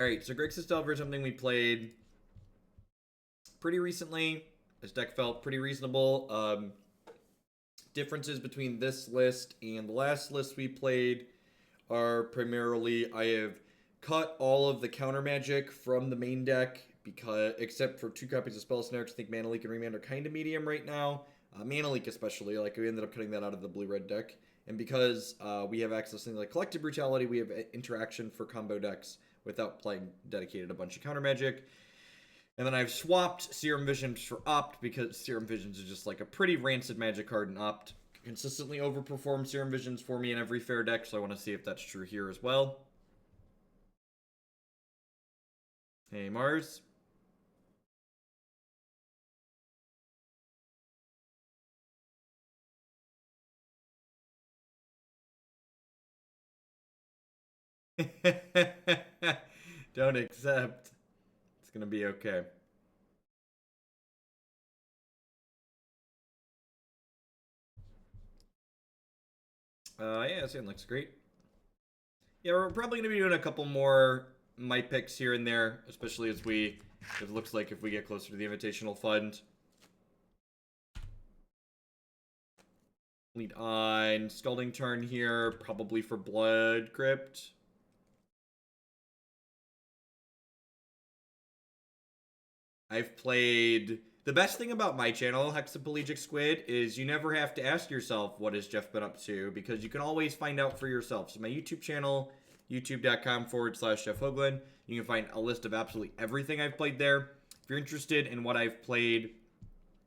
Alright, so Grixis Delver is something we played pretty recently. This deck felt pretty reasonable. Differences between this list and the last list we played are primarily I have cut all of the counter magic from the main deck, because except for 2 copies of Spell Snare, because I think Mana Leak and Remand are kind of medium right now. Mana Leak especially, like we ended up cutting that out of the blue-red deck. And because we have access to things like Collective Brutality, we have interaction for combo decks without playing dedicated a bunch of counter magic. And then I've swapped Serum Visions for Opt, because Serum Visions is just like a pretty rancid magic card, and Opt consistently overperforms Serum Visions for me in every fair deck, so I want to see if that's true here as well. Hey, Mars. Don't accept. It's gonna be okay. Yeah, this one looks great. Yeah, we're probably gonna be doing a couple more my picks here and there, especially as it looks like if we get closer to the Invitational Fund. Lead on Scalding Tarn here, probably for Blood Crypt. I've played... The best thing about my channel, Hexapelagic Squid, is you never have to ask yourself, what has Jeff been up to? Because you can always find out for yourself. So my YouTube channel, youtube.com/Jeff Hoagland. You can find a list of absolutely everything I've played there. If you're interested in what I've played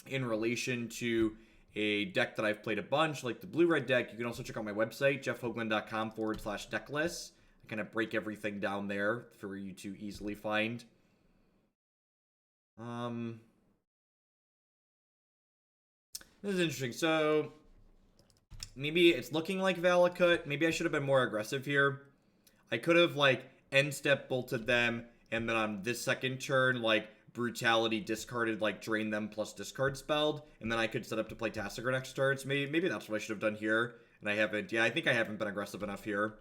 in relation to a deck that I've played a bunch, like the blue-red deck, you can also check out my website, jeffhoagland.com/decklist. I kind of break everything down there for you to easily find. This is interesting. So, maybe it's looking like Valakut. Maybe I should have been more aggressive here. I could have, like, end-step bolted them, and then on this second turn, like, Brutality discarded, like, drain them plus discard spelled, and then I could set up to play Tasigur next turn. So maybe that's what I should have done here, and I haven't. Yeah, I think I haven't been aggressive enough here.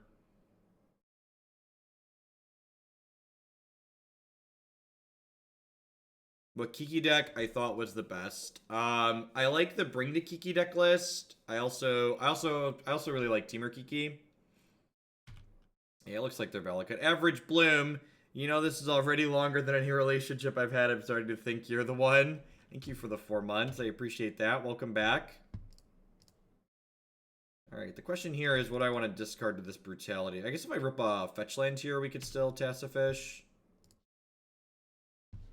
What Kiki deck I thought was the best. I like the Bring the Kiki deck list. I also really like Teamer Kiki. Yeah, it looks like they're Valakut. Average Bloom. You know, this is already longer than any relationship I've had. I'm starting to think you're the one. Thank you for the 4 months. I appreciate that. Welcome back. Alright, the question here is what do I want to discard to this Brutality? I guess if I rip a fetch land here, we could still Tassifish.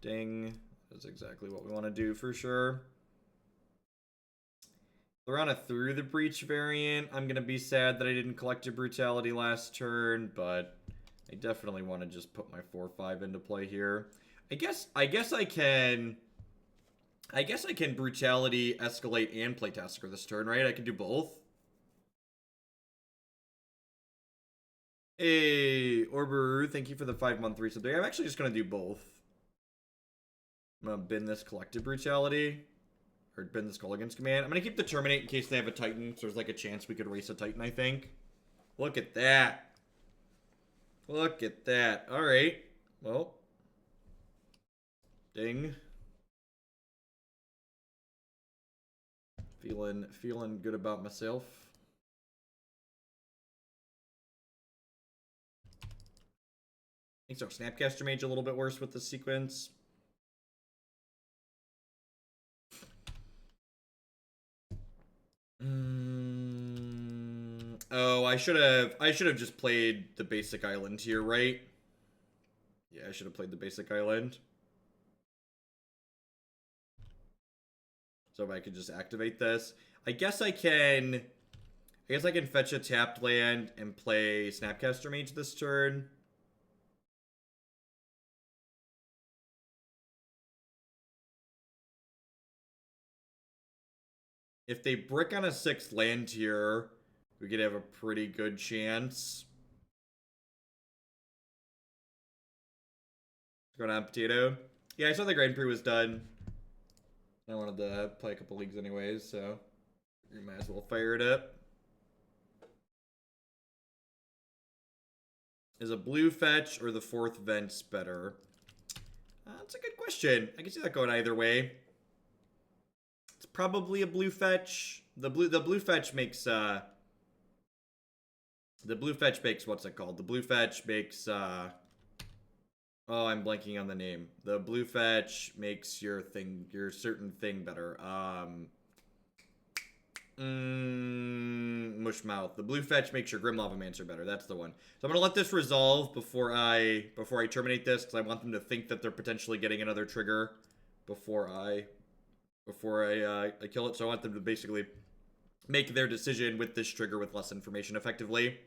Ding. That's exactly what we want to do for sure. We're on a Through the Breach variant. I'm going to be sad that I didn't collect a Brutality last turn, but I definitely want to just put my 4-5 into play here. I guess I can Brutality, Escalate, and play Tasigur this turn, right? I can do both. Hey, Orberu, thank you for the 5-month resub there. I'm actually just going to do both. I'm going to bin this Collective Brutality. Or bin this Kolaghan's command. I'm going to keep the Terminate in case they have a Titan. So there's like a chance we could race a Titan, I think. Look at that. Look at that. Alright. Well. Ding. Feeling good about myself. I think so. Snapcaster Mage a little bit worse with this sequence. Oh, I should have just played the basic island here, right? Yeah, I should have played the basic island. So if I could just activate this. I guess I can fetch a tapped land and play Snapcaster Mage this turn. If they brick on a 6th land here, we could have a pretty good chance. Going on Potato. Yeah, I saw the Grand Prix was done. I wanted to play a couple leagues anyways, so you might as well fire it up. Is a blue fetch or the 4th Vents better? That's a good question. I can see that going either way. It's probably a blue fetch. The blue fetch makes what's it called? The blue fetch makes oh, I'm blanking on the name. The blue fetch makes your certain thing better. Mushmouth. The blue fetch makes your Grimlavamancer better. That's the one. So I'm gonna let this resolve before I terminate this, because I want them to think that they're potentially getting another trigger before I kill it. So I want them to basically make their decision with this trigger with less information effectively.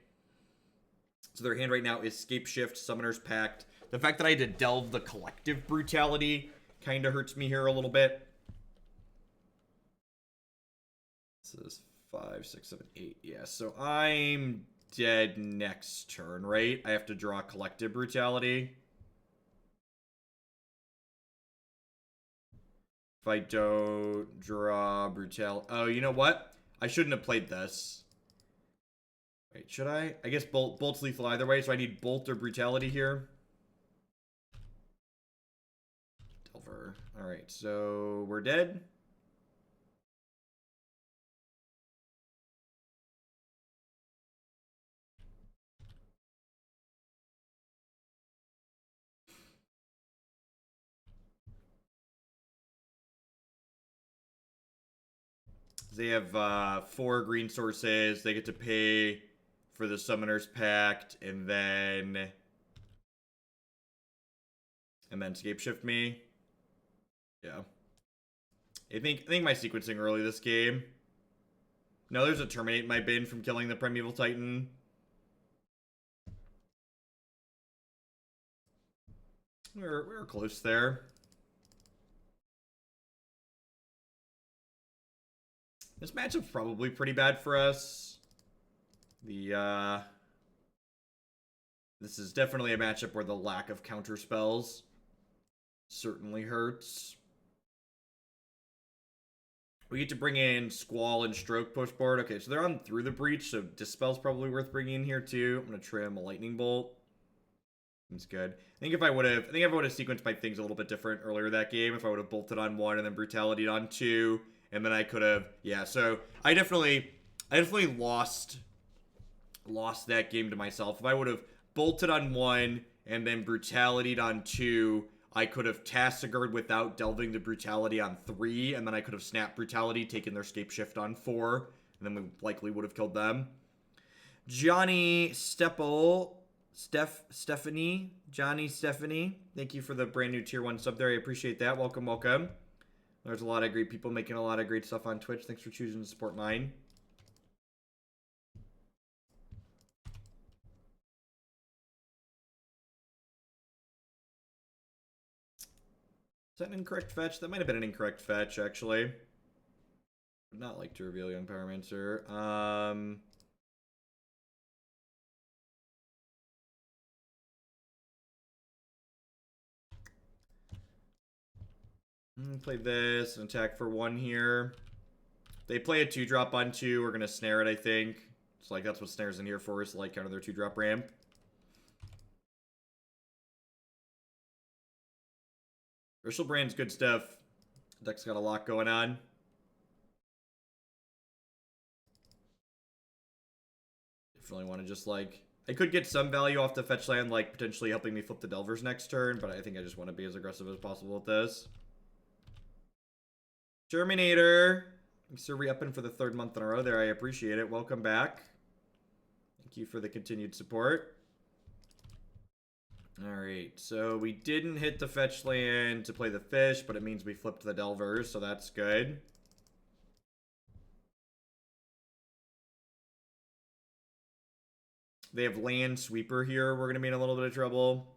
So their hand right now is Scapeshift, Summoner's Pact. The fact that I had to delve the Collective Brutality kind of hurts me here a little bit. This is 5, 6, 7, 8. Yeah, so I'm dead next turn, right? I have to draw Collective Brutality. If I don't draw Brutality... Oh, you know what? I shouldn't have played this. Wait, should I? I guess Bolt's lethal either way, so I need Bolt or Brutality here. Delver. Alright, so we're dead. They have 4 green sources. They get to pay for the Summoner's Pact, and then Scapeshift me. Yeah. I think my sequencing early this game. No, there's a Terminate in my bin from killing the Primeval Titan. We're close there. This matchup's probably pretty bad for us. This is definitely a matchup where the lack of counter spells certainly hurts. We get to bring in Squall and Stroke push board. Okay, so they're on through the breach, so Dispel's probably worth bringing in here too. I'm gonna trim a Lightning Bolt. Seems good. I think if I would have sequenced my things a little bit different earlier that game, if I would have bolted on 1 and then Brutality on 2, and then I could have, yeah. So I definitely lost that game to myself. If I would have bolted on 1 and then Brutality on 2, I could have Tasigur without delving the Brutality on 3, and then I could have snapped Brutality, taken their Scapeshift on 4, and then we likely would have killed them. Johnny Stephanie, thank you for the brand new tier 1 sub there. I appreciate that. Welcome, welcome. There's a lot of great people making a lot of great stuff on Twitch. Thanks for choosing to support mine. Is that an incorrect fetch? That might have been an incorrect fetch, actually. Would not like to reveal Young Pyromancer. Play this and attack for 1 here. They play a 2-drop on 2. We're going to snare it, I think. It's like that's what snare's in here for, is to like counter their 2-drop ramp. Bristlebrand's good stuff. Deck's got a lot going on. Definitely want to just like... I could get some value off the fetch land, like potentially helping me flip the Delvers next turn, but I think I just want to be as aggressive as possible with this. Terminator. Thanks for re-upping for the 3rd month in a row there. I appreciate it. Welcome back. Thank you for the continued support. Alright, so we didn't hit the fetch land to play the fish, but it means we flipped the Delvers, so that's good. They have land sweeper here. We're going to be in a little bit of trouble.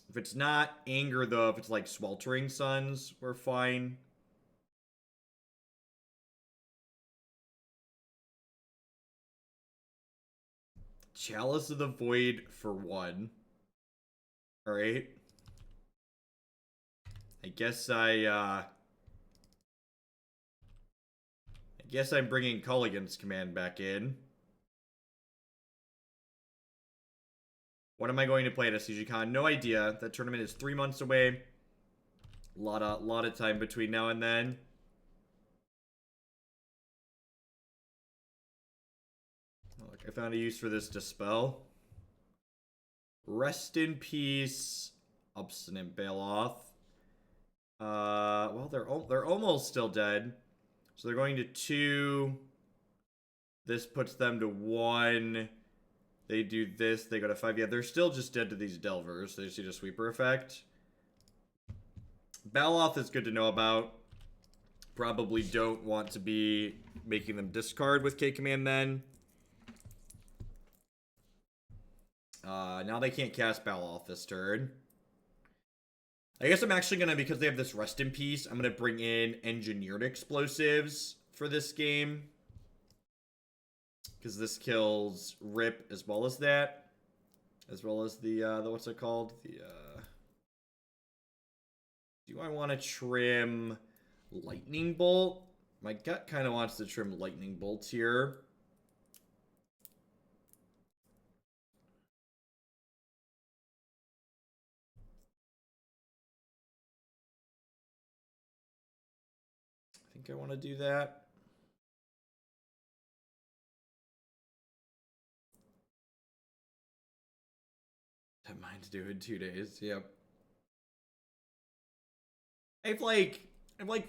If it's not Anger, though, if it's like Sweltering Suns, we're fine. Chalice of the Void for 1. Alright. I guess I'm bringing Kolaghan's command back in. What am I going to play at SCGCon? No idea. That tournament is 3 months away. Lot of time between now and then. Look, I found a use for this Dispel. Rest in peace, Obstinate Baloth. Well, they're almost still dead. So they're going to 2. This puts them to 1. They do this, they go to 5. Yeah, they're still just dead to these Delvers. They just need a sweeper effect. Baloth is good to know about. Probably don't want to be making them discard with K-Command then. Now they can't cast Baloth this turn. I guess I'm actually going to, because they have this Rest in Peace, I'm going to bring in Engineered Explosives for this game. Because this kills Rip as well as that. As well as the what's it called? Do I want to trim Lightning Bolt? My gut kind of wants to trim Lightning Bolts here. I think I want to do that. That mine's due in 2 days. Yep. I have like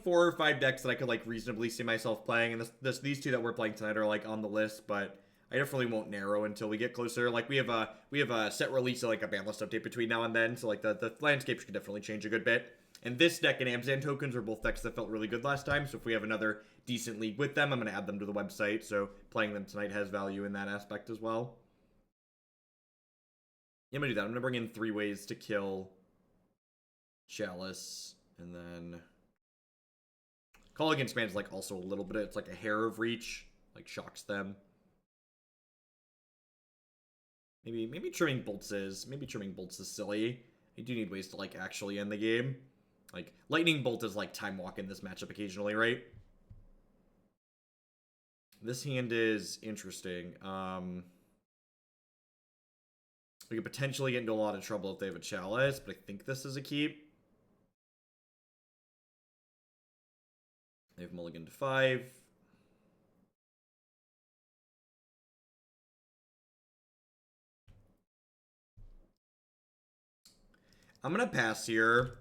4 or 5 decks that I could like reasonably see myself playing, and these 2 that we're playing tonight are like on the list, but I definitely won't narrow until we get closer. Like we have a set release of like a ban list update between now and then, so like the landscape should definitely change a good bit. And this deck and Amzan tokens are both decks that felt really good last time, so if we have another decent league with them, I'm going to add them to the website, so playing them tonight has value in that aspect as well. Yeah, I'm going to do that. I'm going to bring in 3 ways to kill Chalice, and then Kolaghan spans like also a little bit, it's like a hair of reach, like shocks them. Maybe trimming bolts is silly. I do need ways to like actually end the game. Like Lightning Bolt is like time walk in this matchup occasionally, right? This hand is interesting. We could potentially get into a lot of trouble if they have a Chalice, but I think this is a keep. They have mulligan to 5. I'm going to pass here.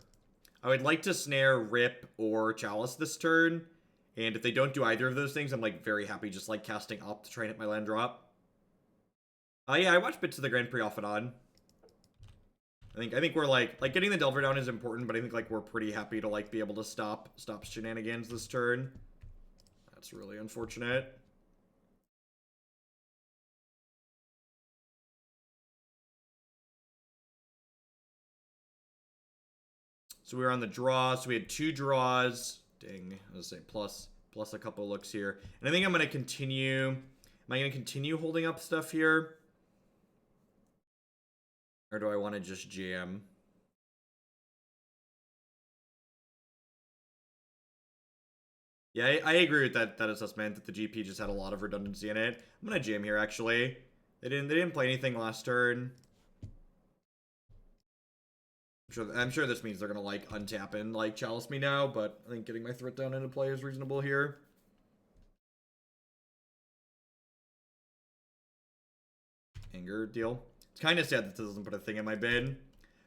I would like to snare, Rip, or Chalice this turn. And if they don't do either of those things, I'm like very happy just like casting up to try and hit my land drop. Yeah, I watch bits of the Grand Prix off and on. I think we're like getting the Delver down is important, but I think like we're pretty happy to like be able to stop shenanigans this turn. That's really unfortunate. So we were on the draw, so we had 2 draws. Dang, let's say plus a couple looks here. And I think I'm gonna continue. Am I gonna continue holding up stuff here? Or do I want to just jam? Yeah, I agree with that assessment that the GP just had a lot of redundancy in it. I'm gonna jam here actually. They didn't play anything last turn. I'm sure this means they're gonna like untap and like Chalice me now, but I think getting my threat down into play is reasonable here. Anger deal. It's kind of sad that this doesn't put a thing in my bin.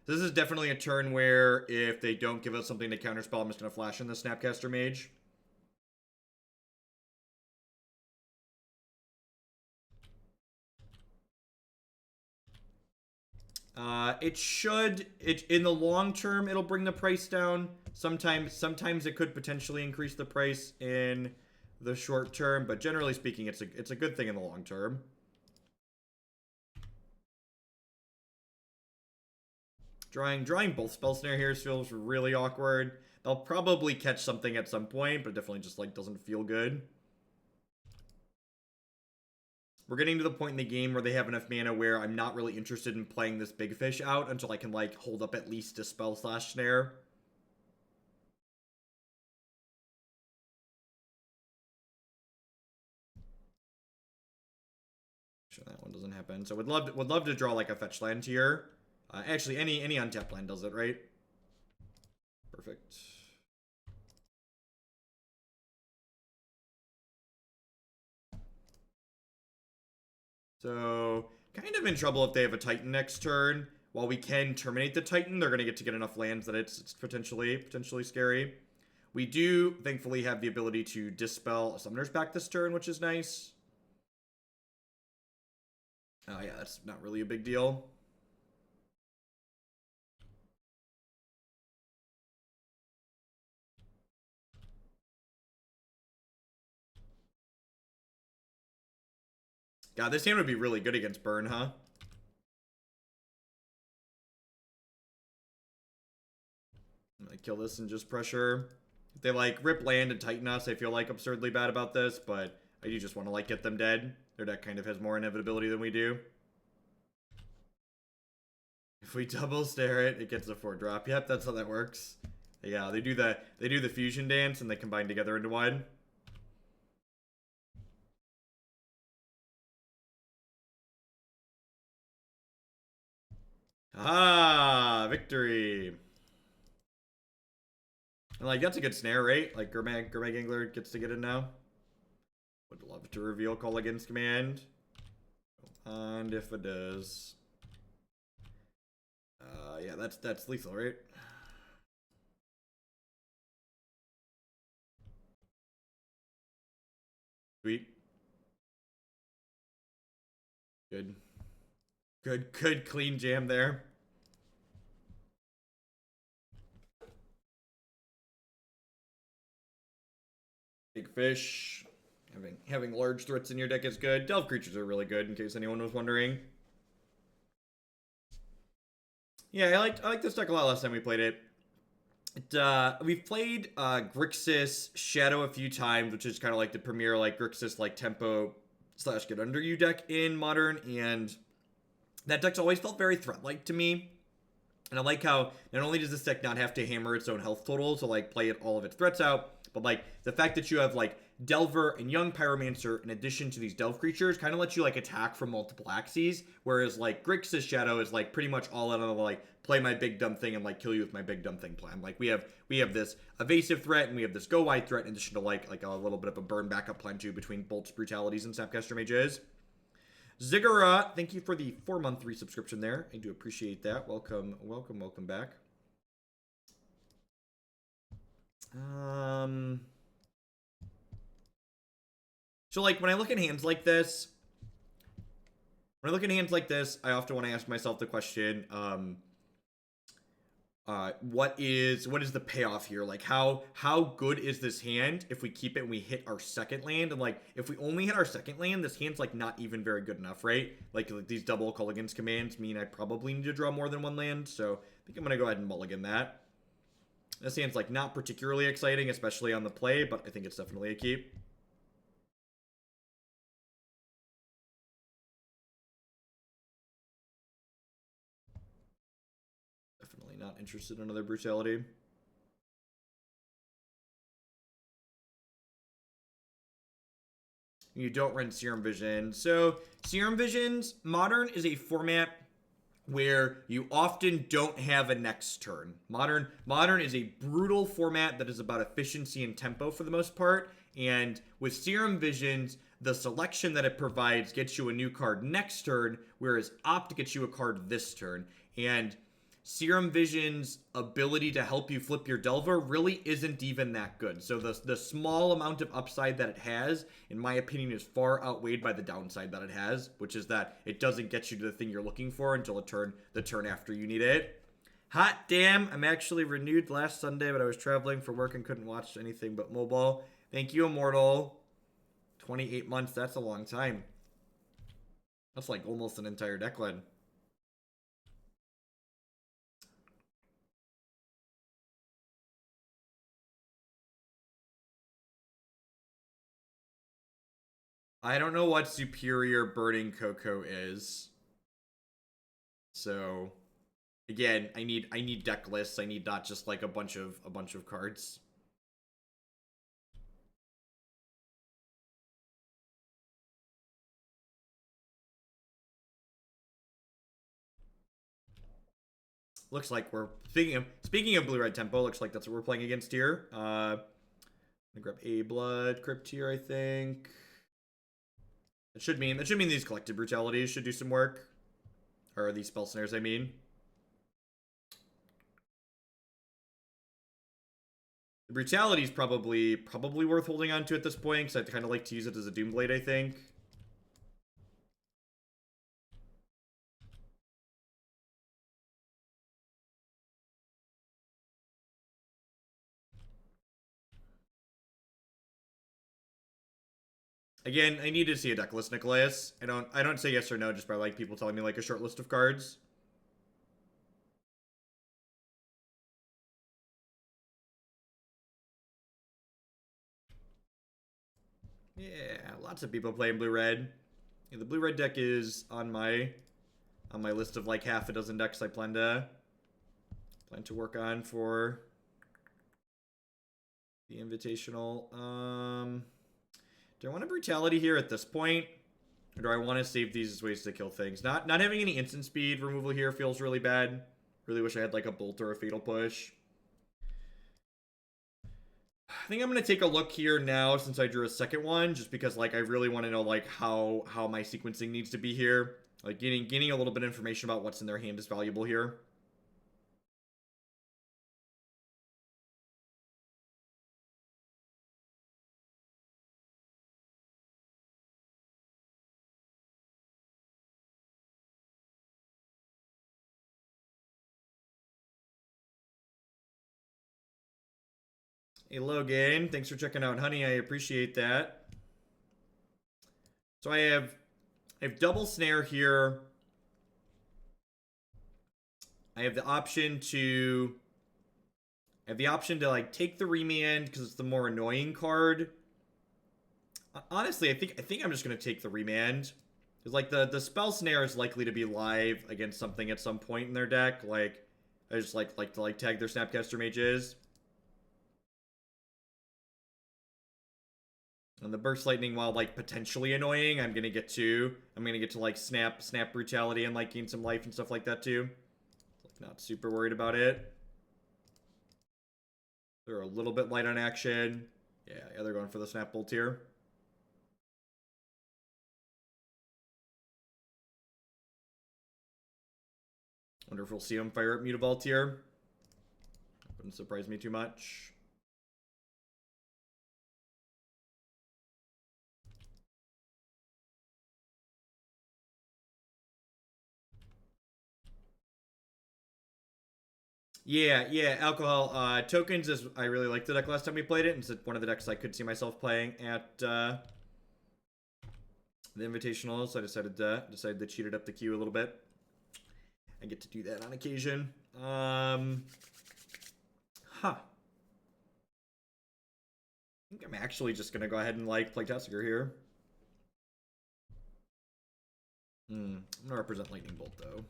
This is definitely a turn where if they don't give us something to counterspell, I'm just gonna flash in the Snapcaster Mage. In the long term, it'll bring the price down. Sometimes it could potentially increase the price in the short term, but generally speaking, it's a good thing in the long term. Drawing both Spell Snare here feels really awkward. They'll probably catch something at some point, but definitely just like doesn't feel good. We're getting to the point in the game where they have enough mana where I'm not really interested in playing this big fish out until I can like hold up at least a Spell/Snare. Sure, that one doesn't happen. So would love to draw like a fetch land here. Actually, any untapped land does it, right? Perfect. So kind of in trouble if they have a Titan next turn. While we can terminate the Titan, they're gonna get enough lands that it's potentially scary. We do thankfully have the ability to dispel a Summoner's Pact this turn, which is nice. Oh yeah, that's not really a big deal. God, this hand would be really good against Burn, huh? I'm gonna kill this and just pressure. If they like rip land and Titan us, I feel like absurdly bad about this, but I do just want to like get them dead. Their deck kind of has more inevitability than we do. If we double stare it, it gets a 4-drop. Yep, that's how that works. Yeah, they do the fusion dance and they combine together into one. Ah, victory. And like that's a good snare, right? Like Gurmag Angler gets to get in now. Would love to reveal Kolaghan's command. And if it does. Yeah, that's lethal, right? Sweet. Good clean jam there. Big fish. Having large threats in your deck is good. Delve creatures are really good, in case anyone was wondering. Yeah, I liked this deck a lot last time we played it. We've played Grixis Shadow a few times, which is kind of like the premier like Grixis like tempo / get under you deck in Modern, and that deck's always felt very threat-like to me. And I like how not only does this deck not have to hammer its own health total to like play all of its threats out, but like the fact that you have like Delver and Young Pyromancer in addition to these Delve creatures kind of lets you like attack from multiple axes, whereas like Grixis Shadow is like pretty much all out of like play my big dumb thing and like kill you with my big dumb thing plan. Like we have this evasive threat and we have this go wide threat in addition to like a little bit of a burn backup plan too between Bolts, Brutalities, and Snapcaster Mages. Ziggurat, thank you for the 4-month resubscription there. I do appreciate that. Welcome back. So like when I look at hands like this, I often want to ask myself the question, what is the payoff here? Like how good is this hand if we keep it and we hit our second land? And like if we only hit our second land, this hand's like not even very good enough, right? Like these double Kolaghan's commands mean I probably need to draw more than one land, so I think I'm gonna go ahead and mulligan that. This hand's like not particularly exciting, especially on the play, but I think it's definitely a keep. Definitely not interested in another Brutality. You don't run Serum Vision. So Serum Visions, Modern is a format where you often don't have a next turn. Modern is a brutal format that is about efficiency and tempo for the most part. And with Serum Visions, the selection that it provides gets you a new card next turn, whereas Opt gets you a card this turn. And Serum Vision's ability to help you flip your Delver really isn't even that good. So the small amount of upside that it has, in my opinion, is far outweighed by the downside that it has, which is that it doesn't get you to the thing you're looking for until the turn after you need it. Hot damn, I'm actually renewed last Sunday, but I was traveling for work and couldn't watch anything but mobile. Thank you, Immortal. 28 months, that's a long time. That's like almost an entire deck lead. I don't know what superior burning cocoa is. So again, I need deck lists. I need not just like a bunch of cards. looks like we're speaking of blue-red tempo. Looks like that's what we're playing against here. I'm gonna grab a Blood Crypt here, I think. That should mean these Collective Brutalities should do some work. Or these Spell Snares, I mean. The Brutality is probably worth holding on to at this point, because I'd kind of like to use it as a Doomblade, I think. Again, I need to see a deck list, Nicholas. I don't say yes or no just by like people telling me like a short list of cards. Yeah, lots of people playing blue-red. Yeah, the blue-red deck is on my list of like half a dozen decks I plan to work on for the Invitational. Do I want a Brutality here at this point? Or do I want to save these as ways to kill things? Not having any instant speed removal here feels really bad. Really wish I had like a Bolt or a Fatal Push. I think I'm going to take a look here now since I drew a second one, just because like I really want to know like how my sequencing needs to be here. Like getting a little bit of information about what's in their hand is valuable here. Hey Logan, thanks for checking out Honey, I appreciate that. So I have double snare here. I have the option to like take the remand because it's the more annoying card. Honestly, I think I'm just gonna take the remand. Because like the Spell Snare is likely to be live against something at some point in their deck. Like I just like to tag their Snapcaster Mages. And the Burst Lightning, while like potentially annoying, I'm gonna get to like snap Brutality and like gain some life and stuff like that too. Like not super worried about it. They're a little bit light on action. Yeah, they're going for the Snap Bolt here. Wonder if we'll see him fire up Mutavault here. Wouldn't surprise me too much. Yeah, Alcohol. Tokens is, I really liked the deck last time we played it, and it's one of the decks I could see myself playing at the Invitational, so I decided to cheat it up the queue a little bit. I get to do that on occasion. I think I'm actually just gonna go ahead and like play Tasigur here. I'm gonna represent Lightning Bolt though.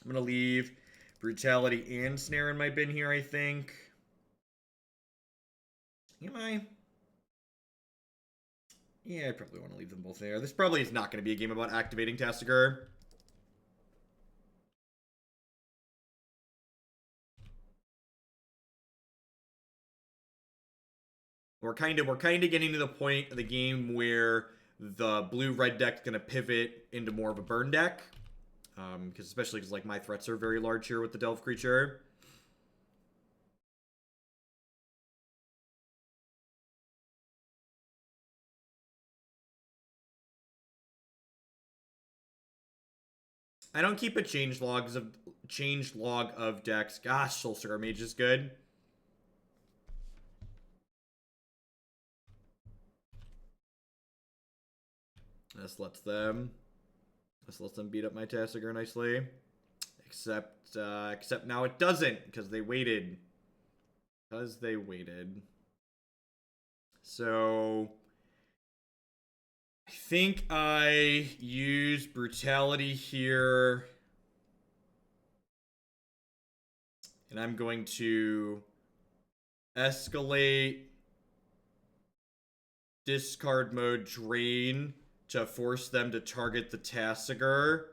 I'm gonna leave Brutality and Snare in my bin here, I think. Am I? Yeah, I probably want to leave them both there. This probably is not going to be a game about activating Tasigur. We're kind of getting to the point of the game where the blue-red deck's going to pivot into more of a burn deck. Especially because like my threats are very large here with the Delve creature. I don't keep a change log of decks. Gosh, Soul Scar Mage is good. This lets them beat up my Tasigur nicely. Except now it doesn't, because they waited. So I think I use Brutality here. And I'm going to escalate discard mode drain to force them to target the Tasigur.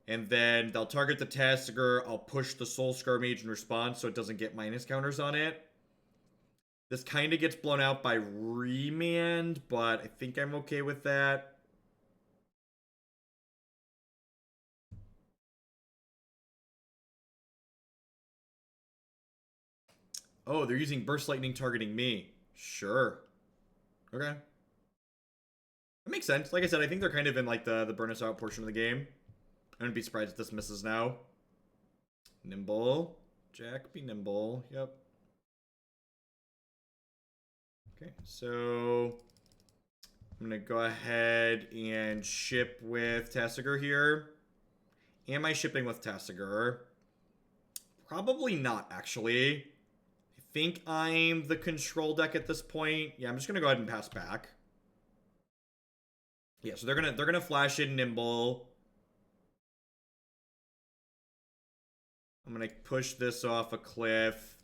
And then they'll target the Tasigur. I'll push the Soul Scar Mage in response so it doesn't get minus counters on it. This kind of gets blown out by Remand, but I think I'm okay with that. Oh, they're using Burst Lightning targeting me. Sure. Okay. That makes sense. Like I said, I think they're kind of in like the burn us out portion of the game. I wouldn't be surprised if this misses now. Nimble. Jack, be nimble. Yep. Okay, so I'm going to go ahead and ship with Tasigur here. Am I shipping with Tasigur? Probably not, actually. I think I'm the control deck at this point. Yeah, I'm just going to go ahead and pass back. Yeah, so they're gonna flash in Nimble. I'm gonna push this off a cliff.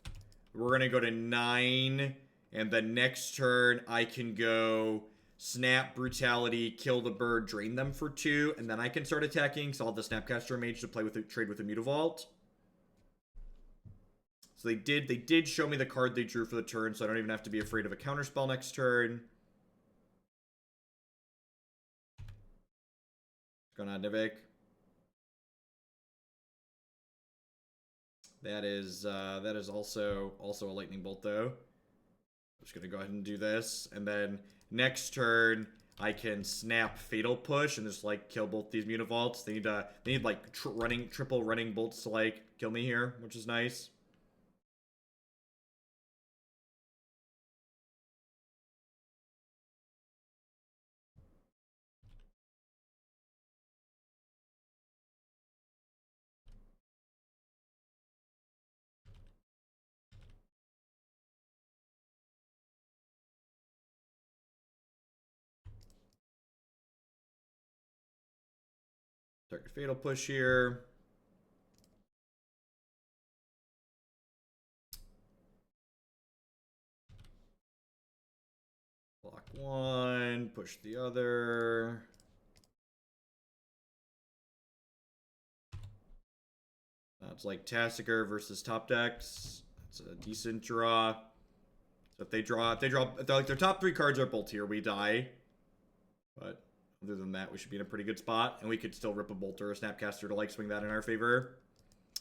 We're gonna go to 9, and the next turn I can go Snap, Brutality, kill the bird, drain them for 2, and then I can start attacking. So I'll have the Snapcaster Mage to play with trade with the Mutavault. So they did show me the card they drew for the turn, so I don't even have to be afraid of a counterspell next turn. Going on, Nivik. That is also a lightning bolt though. I'm just gonna go ahead and do this, and then next turn I can snap Fatal Push and just like kill both these Mutavaults. They need like triple running bolts to like kill me here, which is nice. Target Fatal Push here. Block one, push the other. It's like Tasigur versus top decks. It's a decent draw. So if like their top 3 cards are bolt here, we die. But other than that, we should be in a pretty good spot, and we could still rip a bolt or a Snapcaster to like swing that in our favor.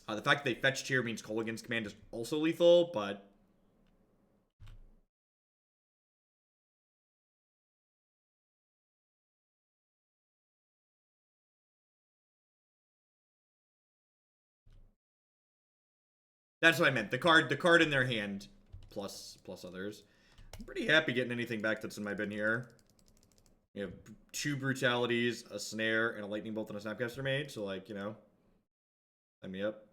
The fact that they fetched here means Kolaghan's command is also lethal, but that's what I meant. The card in their hand, plus others. I'm pretty happy getting anything back that's in my bin here. We have 2 brutalities, a snare, and a lightning bolt and a Snapcaster Mage. So like, you know, sign me up.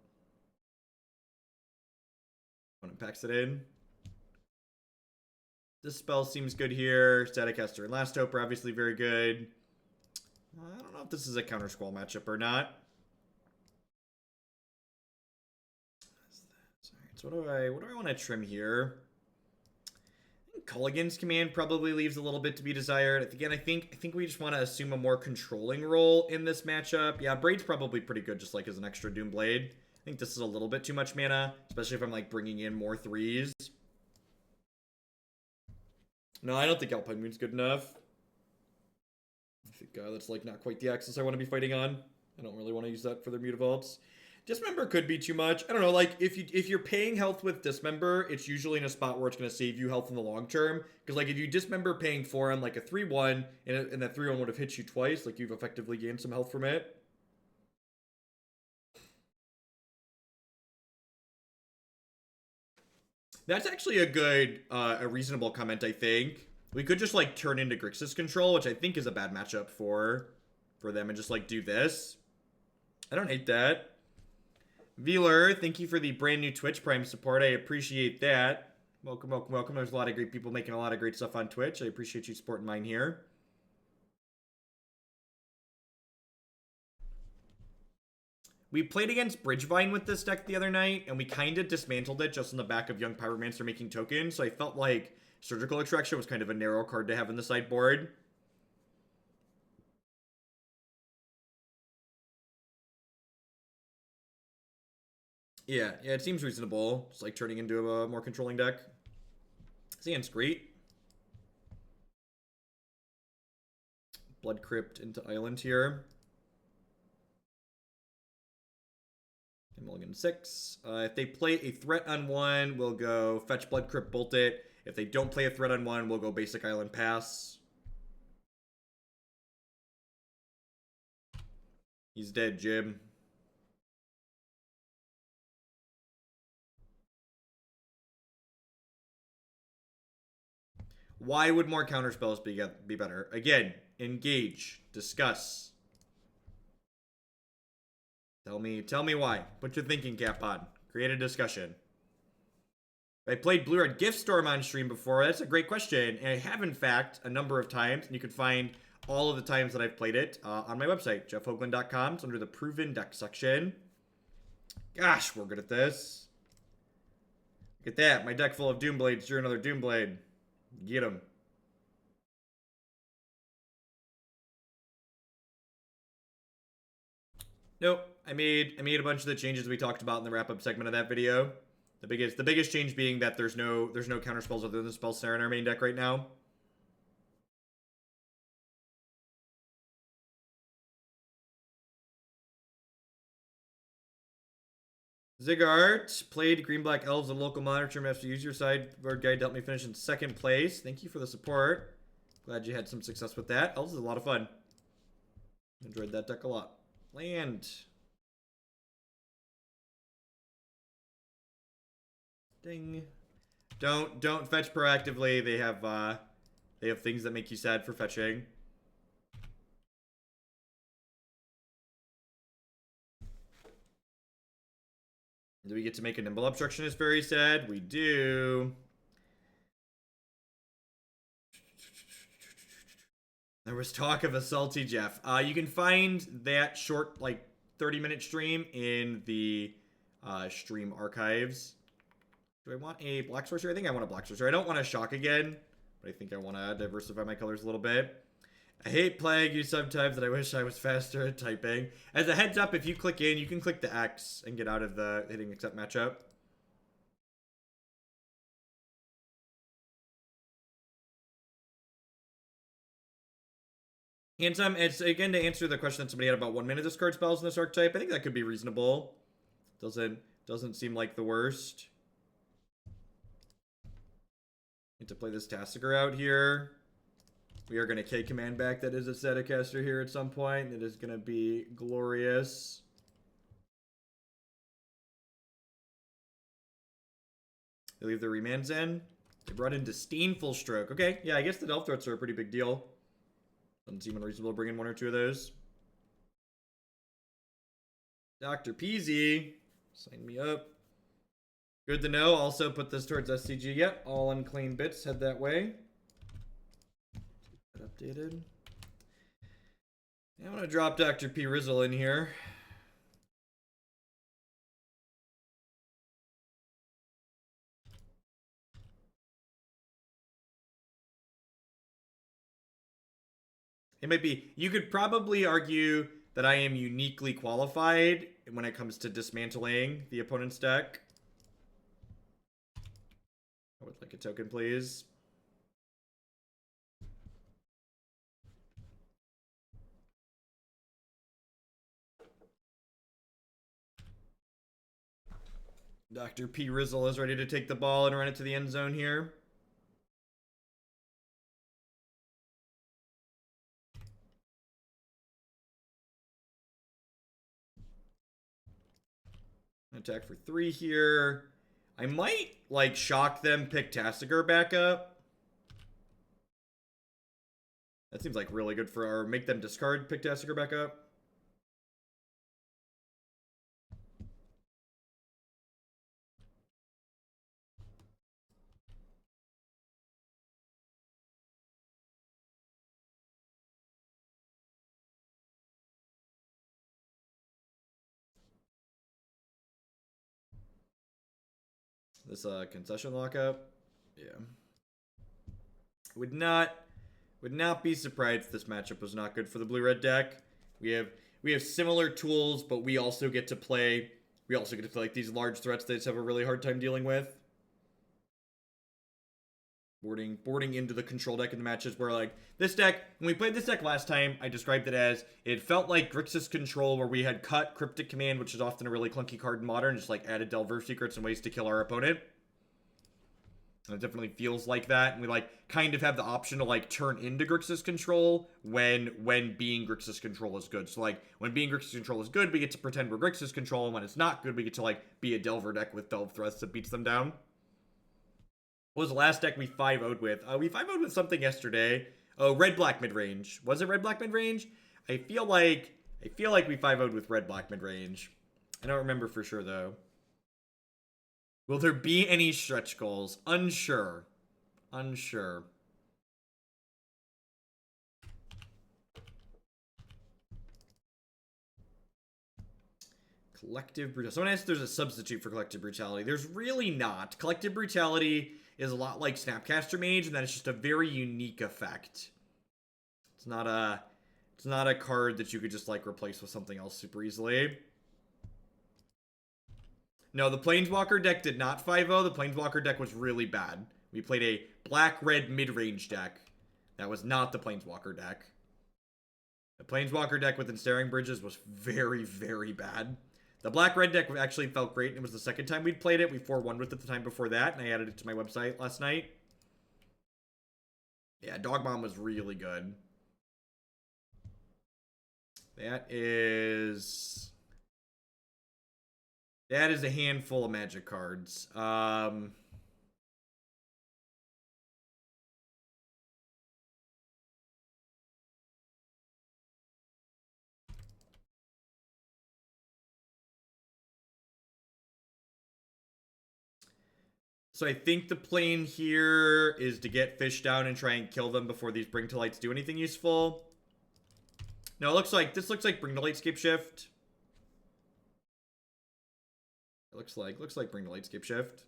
When it packs it in. This spell seems good here. Staticaster and Last Hope are obviously very good. I don't know if this is a Countersquall matchup or not. So what do I want to trim here? I think Kolaghan's command probably leaves a little bit to be desired. Again, I think we just want to assume a more controlling role in this matchup. Yeah, Braid's probably pretty good just like as an extra Doom Blade. I think this is a little bit too much mana, especially if I'm like bringing in more 3s. No, I don't think Alpine Moon's good enough. I think that's like not quite the axis I want to be fighting on. I don't really want to use that for their Mutavaults. Dismember could be too much. I don't know, like, if you're paying health with Dismember, it's usually in a spot where it's going to save you health in the long term. Because, like, if you Dismember paying 4 on, like, a 3-1, and that 3-1 would have hit you twice, like, you've effectively gained some health from it. That's actually a reasonable comment, I think. We could just, like, turn into Grixis control, which I think is a bad matchup for them, and just, like, do this. I don't hate that. Veeler, thank you for the brand new Twitch Prime support. I appreciate that. Welcome, welcome, welcome. There's a lot of great people making a lot of great stuff on Twitch. I appreciate you supporting mine here. We played against Bridgevine with this deck the other night, and we kind of dismantled it just on the back of Young Pyromancer making tokens, so I felt like Surgical Extraction was kind of a narrow card to have in the sideboard. Yeah, it seems reasonable. It's like turning into a more controlling deck. Seems great. Blood Crypt into Island here. Mulligan 6. If they play a threat on 1, we'll go fetch Blood Crypt, bolt it. If they don't play a threat on 1, we'll go basic Island, pass. He's dead, Jim. Why would more counterspells be better? Again, engage, discuss. Tell me why. Put your thinking cap on. Create a discussion. I played Blue Red Gift Storm on stream before. That's a great question. And I have, in fact, a number of times. And you can find all of the times that I've played it on my website, jeffhoagland.com. It's under the Proven Deck section. Gosh, we're good at this. Look at that. My deck full of Doomblades. Drew another Doomblade. Get him. Nope. I made a bunch of the changes we talked about in the wrap-up segment of that video. The biggest change being that there's no counter spells other than Spell Snare in our main deck right now. Zigart played Green Black Elves and local monitor after you use your sideboard guide to help me finish in 2nd place. Thank you for the support. Glad you had some success with that. Elves is a lot of fun. Enjoyed that deck a lot. Land. Ding. Don't fetch proactively. They have things that make you sad for fetching. Do we get to make a Nimble Obstructionist very sad? We do. There was talk of a Salty Jeff. You can find that short, like, 30-minute stream in the stream archives. Do I want a Black Sorcerer? I think I want a Black Sorcerer. I don't want a Shock again, but I think I want to diversify my colors a little bit. I hate playing you sometimes, and I wish I was faster at typing. As a heads up, if you click in, you can click the X and get out of the hitting accept matchup. Handsome, it's again to answer the question that somebody had about 1 minute discard spells in this archetype. I think that could be reasonable. Doesn't seem like the worst. Need to play this Tasigur out here. We are going to K-command back that Izzet Staticaster here at some point. It is going to be glorious. They leave the remands in. They brought in Disdainful Stroke. Okay, yeah, I guess the Delta threats are a pretty big deal. Doesn't seem unreasonable to bring in 1 or 2 of those. Dr. Peasy. Sign me up. Good to know. Also put this towards SCG. Yep, all unclaimed bits head that way. Updated. I'm gonna drop Dr. P. Rizzle in here. It might be. You could probably argue that I am uniquely qualified when it comes to dismantling the opponent's deck. I would like a token, please. Dr. P. Rizzle is ready to take the ball and run it to the end zone here. Attack for 3 here. I might, like, shock them, pick Tasigur back up. That seems like really good for our... Make them discard, pick Tasigur back up. This concession lockup, yeah. Would not be surprised if this matchup was not good for the blue-red deck. We have similar tools, but we also get to play We also get to play like these large threats that just have a really hard time dealing with. Boarding into the control deck in the matches where, like, this deck, when we played this deck last time, I described it as, it felt like Grixis control, where we had cut Cryptic Command, which is often a really clunky card in Modern, just like added Delver Secrets and ways to kill our opponent. And it definitely feels like that, and we, like, kind of have the option to, like, turn into Grixis control when being Grixis control is good. So, like, when being Grixis control is good, we get to pretend we're Grixis control, and when it's not good, we get to, like, be a Delver deck with Delve Threats that beats them down. What was the last deck we 5-0'd with? We 5-0'd with something yesterday. Oh, red-black mid-range. Was it red-black mid-range? I feel like we 5-0'd with red-black mid-range. I don't remember for sure, though. Will there be any stretch goals? Unsure. Unsure. Collective Brutality. Someone asked if there's a substitute for Collective Brutality. There's really not. Collective Brutality is a lot like Snapcaster Mage, and that it's just a very unique effect. It's not a card that you could just, like, replace with something else super easily. No, the Planeswalker deck did not 5-0. The Planeswalker deck was really bad. We played a black-red mid-range deck. That was not the Planeswalker deck. The Planeswalker deck with Ensnaring Bridges was very, very bad. The black-red deck actually felt great, and it was the second time we'd played it. We 4-1 with it the time before that, and I added it to my website last night. Yeah, Dog Bomb was really good. That is a handful of Magic cards. So I think the plan here is to get fish down and try and kill them before these Bring to Lights do anything useful. No, this looks like Bring to Light Scapeshift. It looks like Bring to Light Scapeshift.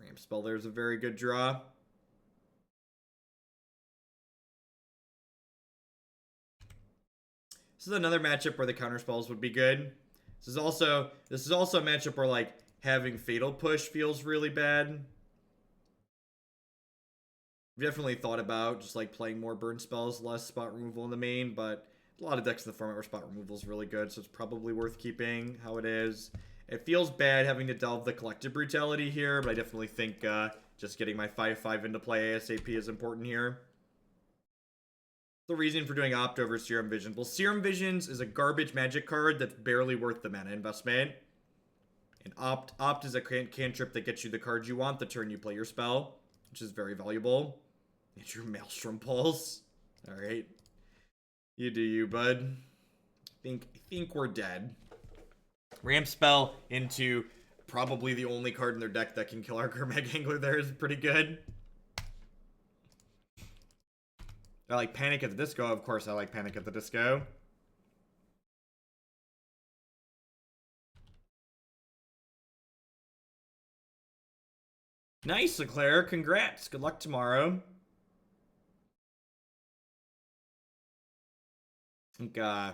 Ramp Spell there's a very good draw. This is another matchup where the counter spells would be good. This is also a matchup where, like, having Fatal Push feels really bad. We've definitely thought about just, like, playing more burn spells, less spot removal in the main, but a lot of decks in the format where spot removal is really good, so it's probably worth keeping how it is. It feels bad having to delve the Collective Brutality here, but I definitely think just getting my 5/5 into play ASAP is important here. The reason for doing Opt over Serum Visions. Well, Serum Visions is a garbage Magic card that's barely worth the mana investment. And Opt is a cantrip that gets you the cards you want the turn you play your spell, which is very valuable. It's your Maelstrom Pulse. Alright. You do you, bud. I think we're dead. Ramp Spell into probably the only card in their deck that can kill our Gurmag Angler there is pretty good. I like Panic at the Disco. Of course I like Panic at the Disco. Nice, Leclerc. Congrats. Good luck tomorrow. I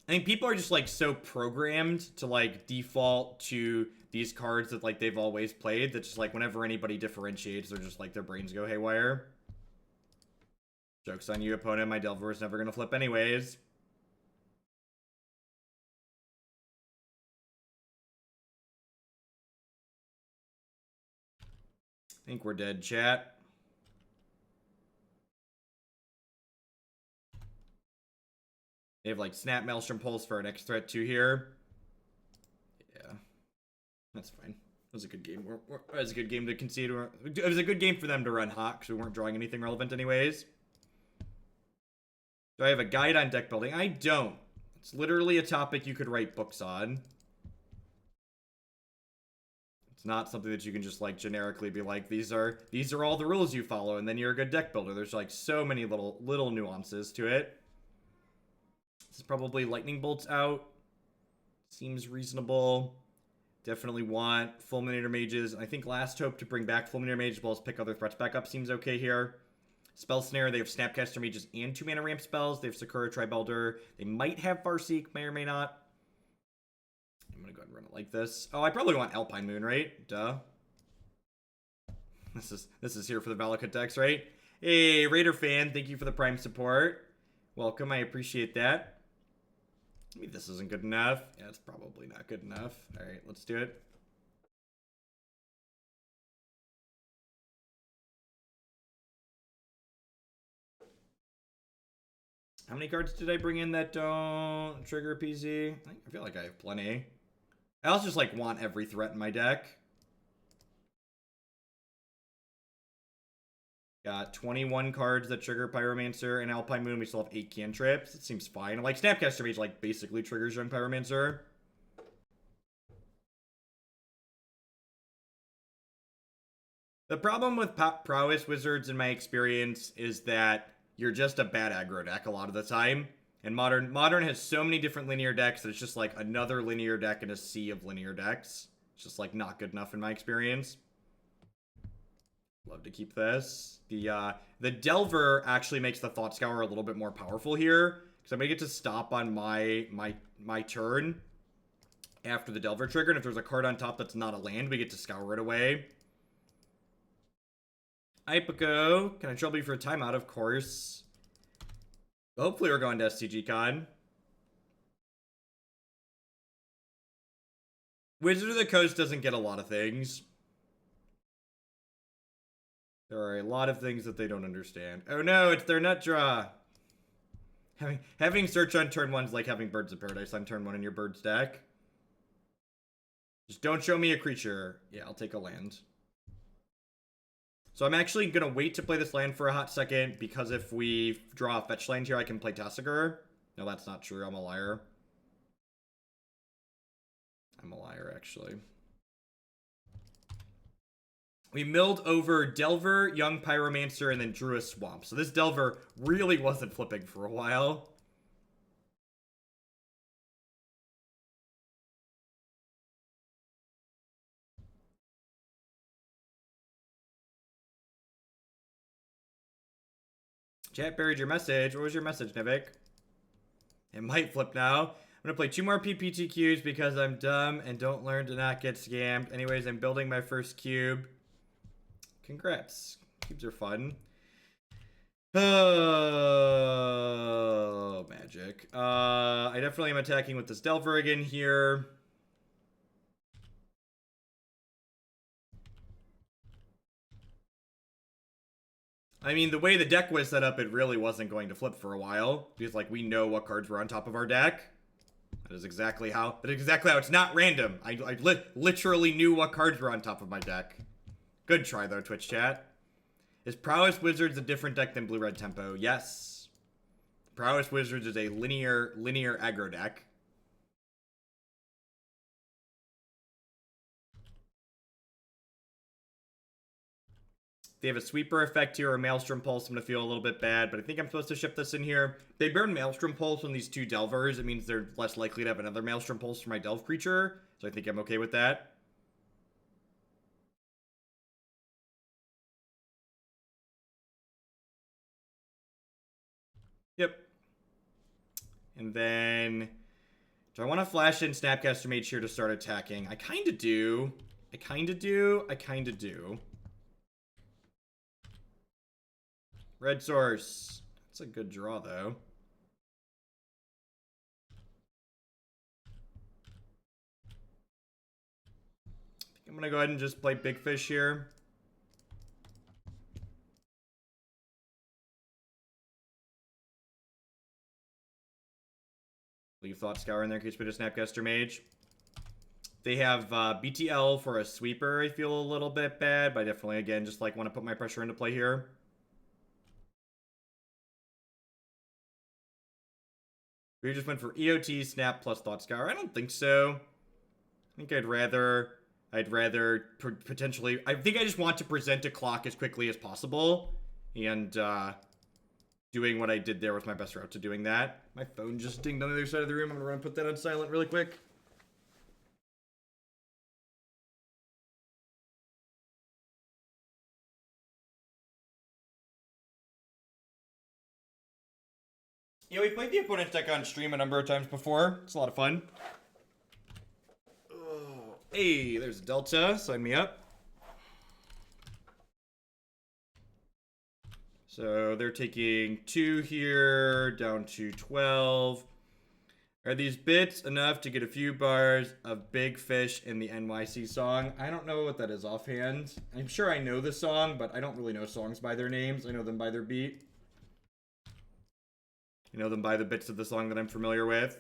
think people are just, like, so programmed to, like, default to these cards that, like, they've always played that just, like, whenever anybody differentiates, they're just, like, their brains go haywire. Joke's on you, opponent. My Delver is never gonna flip anyways. I think we're dead, chat. They have, like, Snap Maelstrom Pulse for our next threat too here. Yeah. That's fine. It was a good game. It was a good game to concede. It was a good game for them to run hot because we weren't drawing anything relevant anyways. Do I have a guide on deck building? I don't. It's literally a topic you could write books on. It's not something that you can just, like, generically be like, these are all the rules you follow, and then you're a good deck builder. There's, like, so many little nuances to it. This is probably Lightning Bolts out. Seems reasonable. Definitely want Fulminator Mages. I think Last Hope to bring back Fulminator Mage as well as pick other threats back up seems okay here. Spell Snare, they have Snapcaster Mages and 2 mana ramp spells. They have Sakura Tribelder. They might have Farseek, may or may not. I'm going to go ahead and run it like this. Oh, I probably want Alpine Moon, right? Duh. This is here for the Valakut decks, right? Hey, Raider fan, thank you for the Prime support. Welcome, I appreciate that. Maybe this isn't good enough. Yeah, it's probably not good enough. All right, let's do it. How many cards did I bring in that don't trigger PZ? I feel like I have plenty. I also just like want every threat in my deck. Got 21 cards that trigger Pyromancer and Alpine Moon. We still have 8 cantrips. It seems fine. Like Snapcaster Mage like basically triggers Young Pyromancer. The problem with Prowess Wizards in my experience is that you're just a bad aggro deck a lot of the time. And Modern has so many different linear decks that it's just like another linear deck in a sea of linear decks. It's just like not good enough in my experience. Love to keep this. The Delver actually makes the Thought Scour a little bit more powerful here. Because I'm going to get to stop on my turn after the Delver trigger. And if there's a card on top that's not a land, we get to scour it away. Ipico, can I trouble you for a timeout? Of course. Hopefully we're going to STG Con. Wizard of the Coast doesn't get a lot of things. There are a lot of things that they don't understand. Oh no, it's their nut draw. Having search on turn 1 is like having Birds of Paradise on turn 1 in your Birds deck. Just don't show me a creature. Yeah, I'll take a land. So I'm actually going to wait to play this land for a hot second, because if we draw a fetch land here, I can play Tasigur. No, that's not true. I'm a liar. I'm a liar, actually. We milled over Delver, Young Pyromancer, and then drew a Swamp. So this Delver really wasn't flipping for a while. Chat buried your message. What was your message, Nivik? It might flip now. I'm going to play 2 more PPTQs because I'm dumb and don't learn to not get scammed. Anyways, I'm building my first cube. Congrats. Cubes are fun. Oh, magic. I definitely am attacking with this Delver again here. I mean, the way the deck was set up, it really wasn't going to flip for a while. Because, like, we know what cards were on top of our deck. That is exactly how it's not random. I literally knew what cards were on top of my deck. Good try, though, Twitch chat. Is Prowess Wizards a different deck than Blue-Red Tempo? Yes. Prowess Wizards is a linear aggro deck. They have a sweeper effect here or Maelstrom Pulse. I'm going to feel a little bit bad, but I think I'm supposed to ship this in here. They burn Maelstrom Pulse on these 2 Delvers. It means they're less likely to have another Maelstrom Pulse for my Delve creature, so I think I'm okay with that. Yep. And then, do I want to flash in Snapcaster Mage here to start attacking? I kind of do. I kind of do. Red Source. That's a good draw, though. I think I'm going to go ahead and just play Big Fish here. Leave Thought Scour in there in case we just Snapcaster Mage. They have BTL for a sweeper. I feel a little bit bad, but I definitely, again, just like want to put my pressure into play here. We just went for EOT, Snap, plus Thought Scour. I don't think so. I think I'd rather potentially... I think I just want to present a clock as quickly as possible. And doing what I did there was my best route to doing that. My phone just dinged on the other side of the room. I'm going to run and put that on silent really quick. Yeah, we played the opponent's deck on stream a number of times before. It's a lot of fun. Oh, hey, there's Delta. Sign me up. So they're taking 2 here, down to 12. Are these bits enough to get a few bars of Big Fish in the NYC song? I don't know what that is offhand. I'm sure I know the song, but I don't really know songs by their names. I know them by their beat. I know them by the bits of the song that I'm familiar with.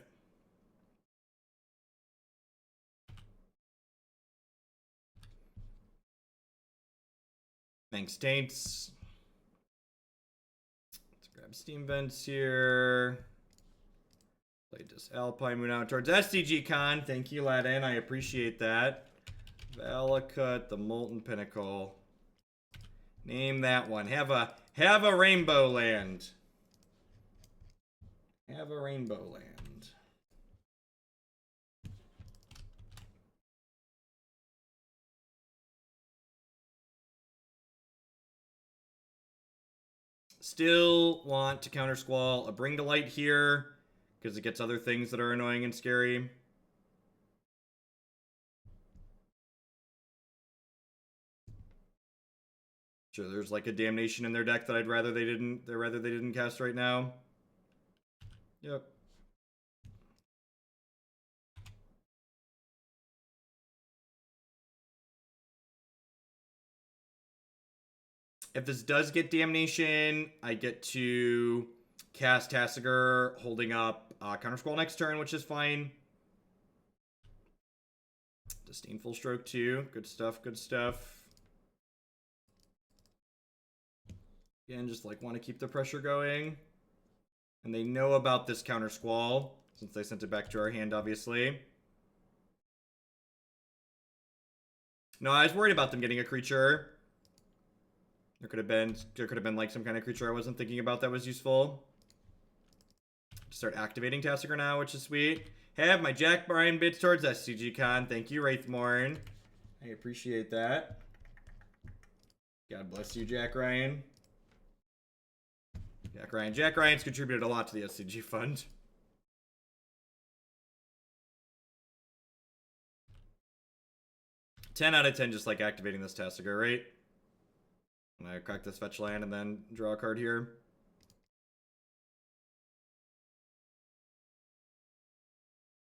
Thanks, Taints. Let's grab Steam Vents here. Played this Alpine Moon out towards SCG Con. Thank you, Latin. I appreciate that. Valakut, the Molten Pinnacle. Name that one. Have a rainbow land. Have a rainbow land. Still want to Countersquall a Bring to Light here, because it gets other things that are annoying and scary. Sure, there's like a Damnation in their deck that I'd rather they didn't cast right now. Yep. If this does get Damnation, I get to cast Tasigur, holding up Countersquall next turn, which is fine. Disdainful Stroke too. Good stuff, good stuff. Again, just like want to keep the pressure going. And they know about this Countersquall, since they sent it back to our hand, obviously. No, I was worried about them getting a creature. There could have been like some kind of creature I wasn't thinking about that was useful. Start activating Tasigur now, which is sweet. Have my Jack Bryan bits towards SCG Con. Thank you, Wraithmorn. I appreciate that. God bless you, Jack Ryan. Jack Ryan's contributed a lot to the SCG fund. $10 out of 10 just like activating this Tasigur, right? And I crack this fetch land and then draw a card here.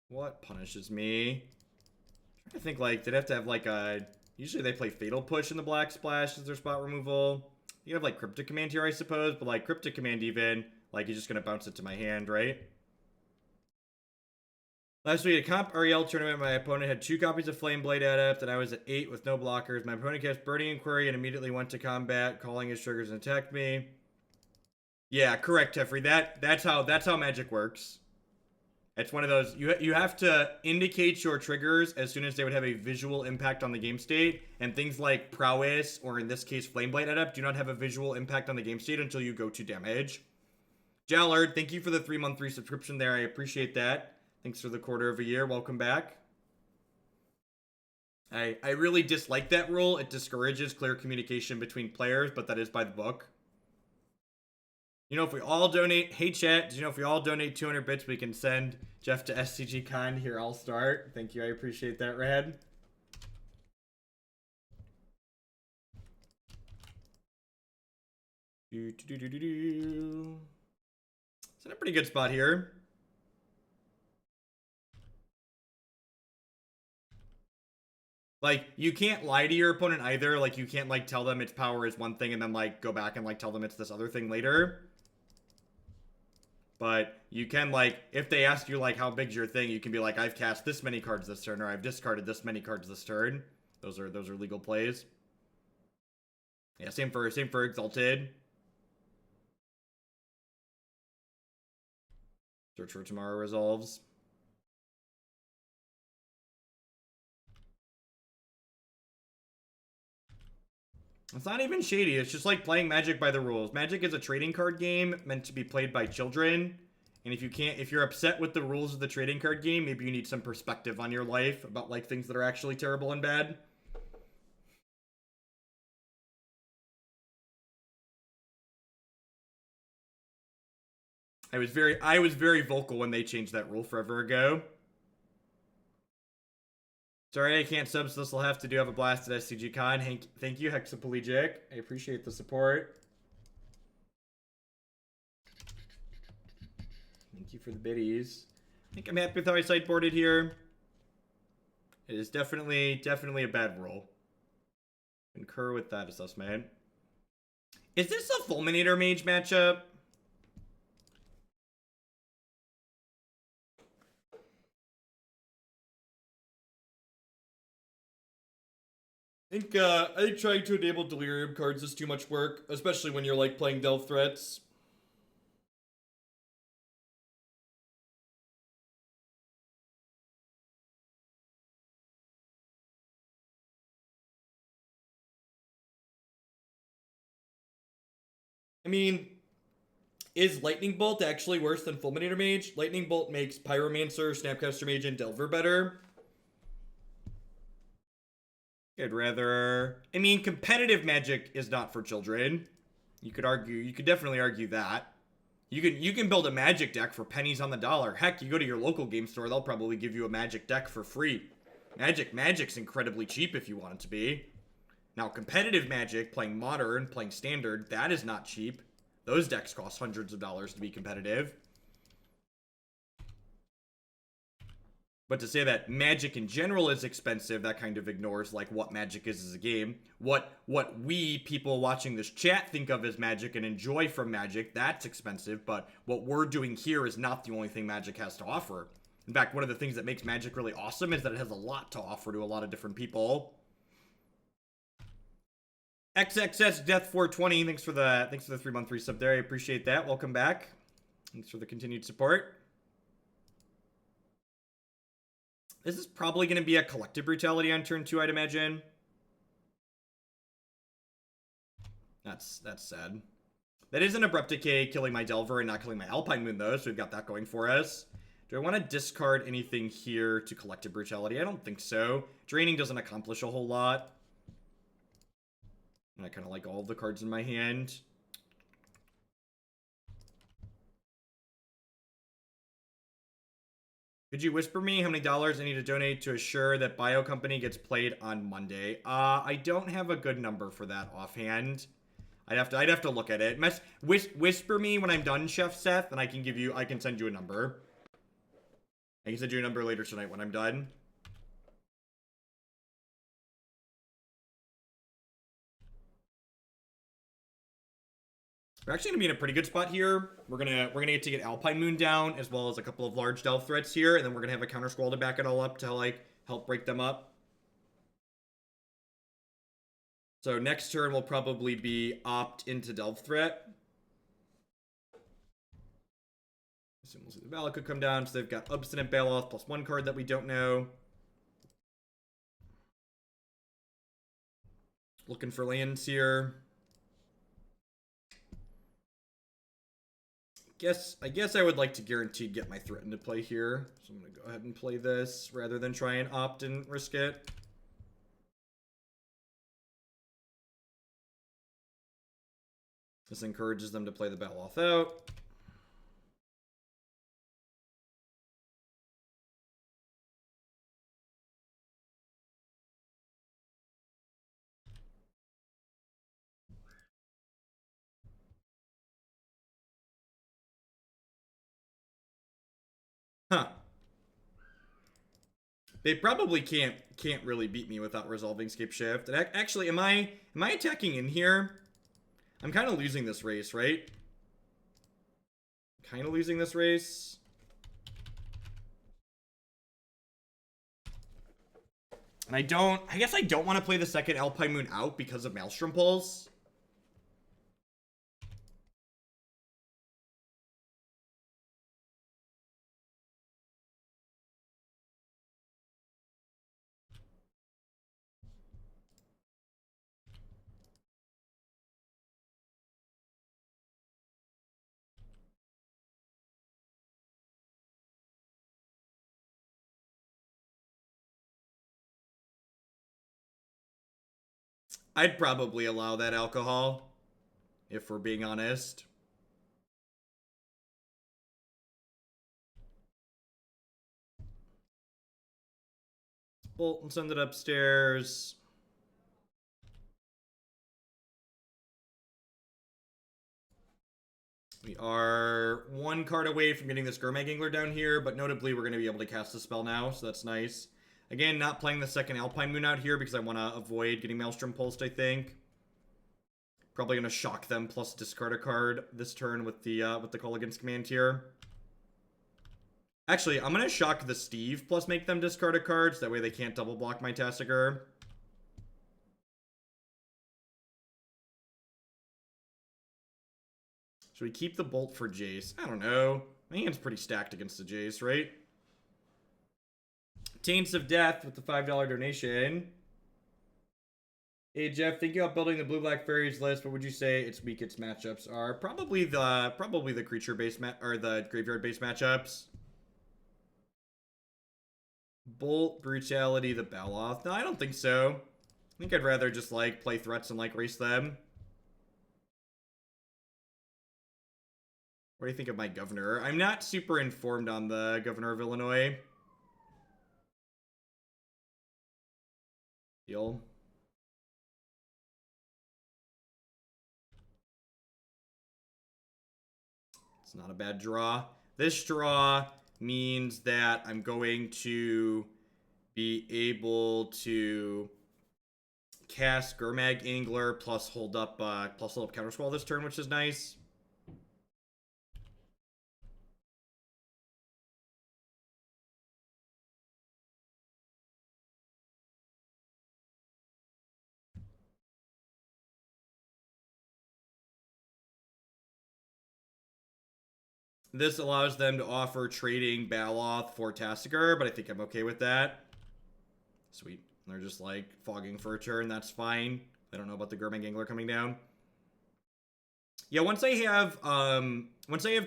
What punishes me? I'm trying to think, like, they'd have to have like a... Usually they play Fatal Push in the Black Splash as their spot removal. You have like Cryptic Command here, I suppose, but like Cryptic Command even, like you're just gonna bounce it to my hand, right? Last week at a Comp REL tournament, my opponent had 2 copies of Flameblade Adept, and I was at 8 with no blockers. My opponent cast Burning Inquiry and immediately went to combat, calling his triggers and attacked me. Yeah, correct, Tefri. That's how Magic works. It's one of those, you have to indicate your triggers as soon as they would have a visual impact on the game state, and things like Prowess, or in this case Flameblade Adept, do not have a visual impact on the game state until you go to damage. Jallard, thank you for the 3-month resubscription there. I appreciate that. Thanks for the quarter of a year. Welcome back. I really dislike that rule. It discourages clear communication between players, but that is by the book. You know, if we all donate... Hey, chat. Do you know if we all donate 200 bits, we can send Jeff to SCG Con? Here, I'll start. Thank you. I appreciate that, Rad. It's in a pretty good spot here. Like, you can't lie to your opponent either. Like, you can't, like, tell them its power is one thing and then, like, go back and, like, tell them it's this other thing later. But you can, like, if they ask you, like, how big's your thing, you can be like, I've cast this many cards this turn, or I've discarded this many cards this turn. Those are legal plays. Yeah, same for Exalted. Search for Tomorrow resolves. It's not even shady. It's just like playing Magic by the rules. Magic is a trading card game meant to be played by children. And if you're upset with the rules of the trading card game, maybe you need some perspective on your life about like things that are actually terrible and bad. I was very vocal when they changed that rule forever ago. Sorry, I can't sub, so this will have to do. Have a blast at SCGCon. Thank you, Hexaplegic. I appreciate the support. Thank you for the biddies. I think I'm happy with how I sideboarded here. It is definitely a bad roll. Concur with that assessment. Is this a Fulminator Mage matchup? I think trying to enable Delirium cards is too much work, especially when you're like playing Delve threats. I mean, is Lightning Bolt actually worse than Fulminator Mage? Lightning Bolt makes Pyromancer, Snapcaster Mage, and Delver better. I'd rather... I mean, competitive Magic is not for children. You could definitely argue that. You can build a Magic deck for pennies on the dollar. Heck, you go to your local game store, they'll probably give you a Magic deck for free. Magic's incredibly cheap if you want it to be. Now, competitive Magic, playing Modern, playing Standard, that is not cheap. Those decks cost hundreds of dollars to be competitive. But to say that Magic in general is expensive, that kind of ignores like what Magic is as a game. What we, people watching this chat, think of as Magic and enjoy from Magic, that's expensive. But what we're doing here is not the only thing Magic has to offer. In fact, one of the things that makes Magic really awesome is that it has a lot to offer to a lot of different people. XXS Death 420, thanks for the 3-month resub there. I appreciate that. Welcome back. Thanks for the continued support. This is probably going to be a Collective Brutality on turn 2, I'd imagine. That's sad. That is an Abrupt Decay killing my Delver and not killing my Alpine Moon, though, so we've got that going for us. Do I want to discard anything here to Collective Brutality? I don't think so. Draining doesn't accomplish a whole lot. And I kind of like all of the cards in my hand. Could you whisper me how many dollars I need to donate to assure that Bio Company gets played on Monday? I don't have a good number for that offhand. I'd have to look at it. Whisper me when I'm done, Chef Seth, and I can send you a number. I can send you a number later tonight when I'm done. We're actually gonna be in a pretty good spot here. We're gonna get to get Alpine Moon down, as well as a couple of large Delve threats here, and then we're gonna have a Countersquall to back it all up to like help break them up. So next turn will probably be opt into Delve threat. Assume we'll see the Valakut come down, so they've got Obstinate Baloth plus 1 card that we don't know. Looking for lands here. I guess I would like to guarantee get my threat into play here. So I'm going to go ahead and play this rather than try and opt and risk it. This encourages them to play the Baloth out. Huh. They probably can't really beat me without resolving Scapeshift. And actually, am I attacking in here? I'm kind of losing this race, right? Kind of losing this race. And I guess I don't want to play the second Alpine Moon out because of Maelstrom Pulse. I'd probably allow that alcohol, if we're being honest. bolt and send it upstairs. We are one card away from getting this Gurmag Angler down here, but notably we're going to be able to cast the spell now, so that's nice. Again, not playing the second Alpine Moon out here because I want to avoid getting Maelstrom Pulsed, I think. Probably going to shock them plus discard a card this turn with the Kolaghan's command here. Actually, I'm going to shock the Steve plus make them discard a card, so that way they can't double block my Tasigur. Should we keep the Bolt for Jace? I don't know. My hand's pretty stacked against the Jace, right? Taints of Death with the $5 donation. Hey Jeff, thinking about building the blue-black fairies list, what would you say its weakest matchups are? Probably the creature-based or the graveyard-based matchups. Bolt, Brutality, the Baloth. No, I don't think so. I think I'd rather just like play threats and like race them. What do you think of my governor? I'm not super informed on the governor of Illinois. Deal. It's not a bad draw. This draw means that I'm going to be able to cast Gurmag Angler plus hold up Countersquall this turn, which is nice. This allows them to offer trading Baloth for Tasigur, but I think I'm okay with that. Sweet. They're just like fogging for a turn. That's fine. I don't know about the Gurmag Angler coming down. Yeah, once I have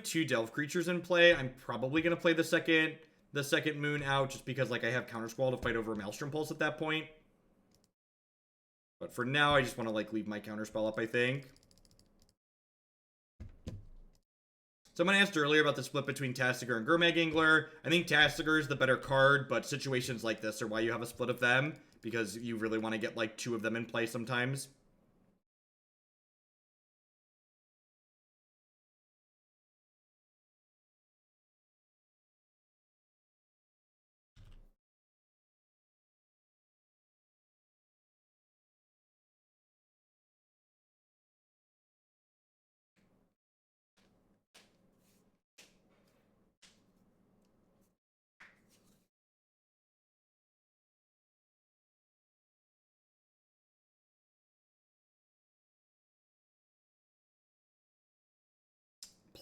two Delve creatures in play, I'm probably gonna play the second Moon out just because like I have Countersquall to fight over Maelstrom Pulse at that point. But for now, I just want to like leave my Counterspell up, I think. Someone asked earlier about the split between Tasigur and Gurmag Angler. I think Tasigur is the better card, but situations like this are why you have a split of them, because you really want to get like two of them in play sometimes.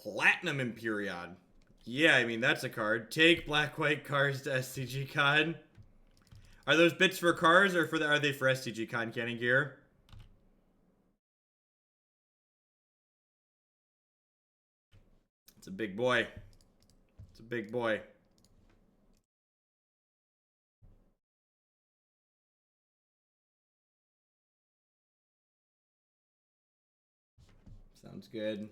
Platinum Imperion. Yeah, I mean, that's a card. Take black-white cards to SCG Con. Are those bits for cars, or are they for SCG Con cannon gear? It's a big boy. It's a big boy. Sounds good.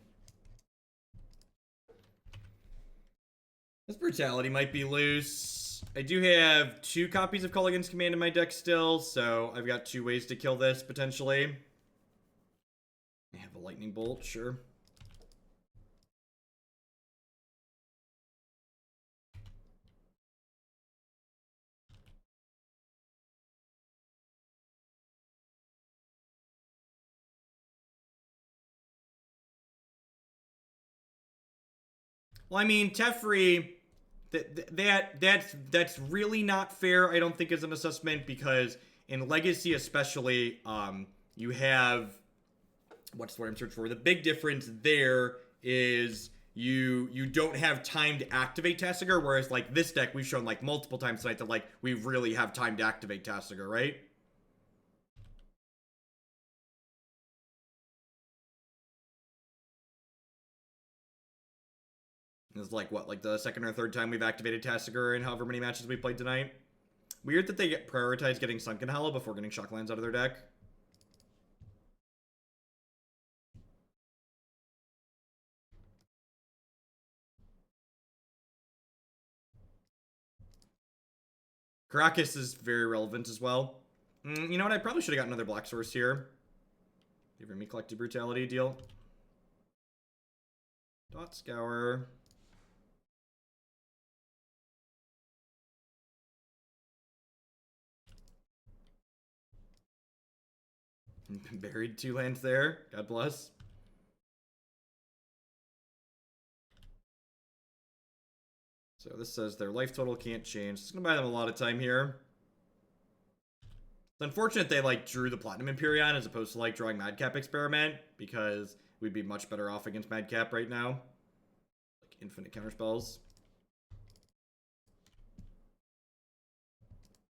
This Brutality might be loose. I do have 2 copies of Kolaghan's Command in my deck still, so I've got 2 ways to kill this, potentially. I have a Lightning Bolt, sure. Well, I mean, Teferi, that's really not fair, I don't think, as an assessment, because in Legacy especially, you have, what's the word I'm searching for? The big difference there is you don't have time to activate Tasigur, whereas like this deck we've shown like multiple times tonight that like we really have time to activate Tasigur, right? It's like, what, like the second or third time we've activated Tasigur in however many matches we played tonight? Weird that they get prioritized getting Sunken Hollow before getting Shocklands out of their deck. Caracas is very relevant as well. You know what? I probably should have got another black source here. Giving me Collective Brutality deal. Thought Scour. Buried 2 lands there. God bless. So this says their life total can't change. It's going to buy them a lot of time here. It's unfortunate they like drew the Platinum Empyrean as opposed to like drawing Madcap Experiment, because we'd be much better off against Madcap right now. Like infinite counterspells.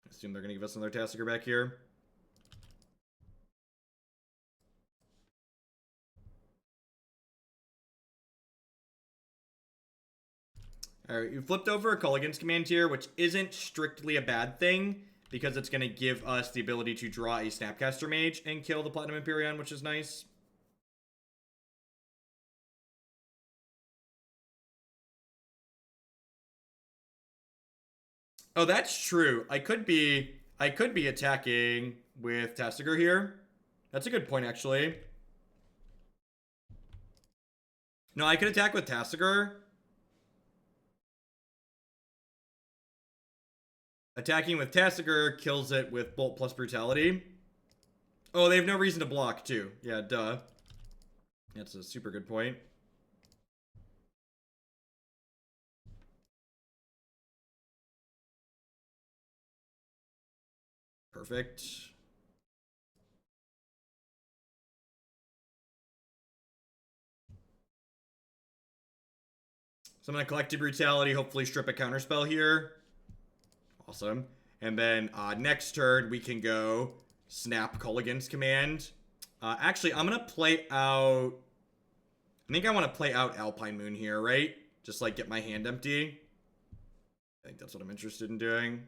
I assume they're going to give us another Tasigur back here. Alright, you flipped over a Kolaghan's command here, which isn't strictly a bad thing, because it's going to give us the ability to draw a Snapcaster Mage and kill the Platinum Empyrean, which is nice. Oh, that's true. I could be attacking with Tasigur here. That's a good point, actually. No, I could attack with Tasigur. Attacking with Tasigur kills it with Bolt plus Brutality. Oh, they have no reason to block, too. Yeah, duh. That's a super good point. Perfect. So I'm going to Collective Brutality, hopefully strip a counterspell here. Awesome. And then next turn, we can go snap Kolaghan's command. Actually, I'm going to play out... I think I want to play out Alpine Moon here, right? Just, like, get my hand empty. I think that's what I'm interested in doing.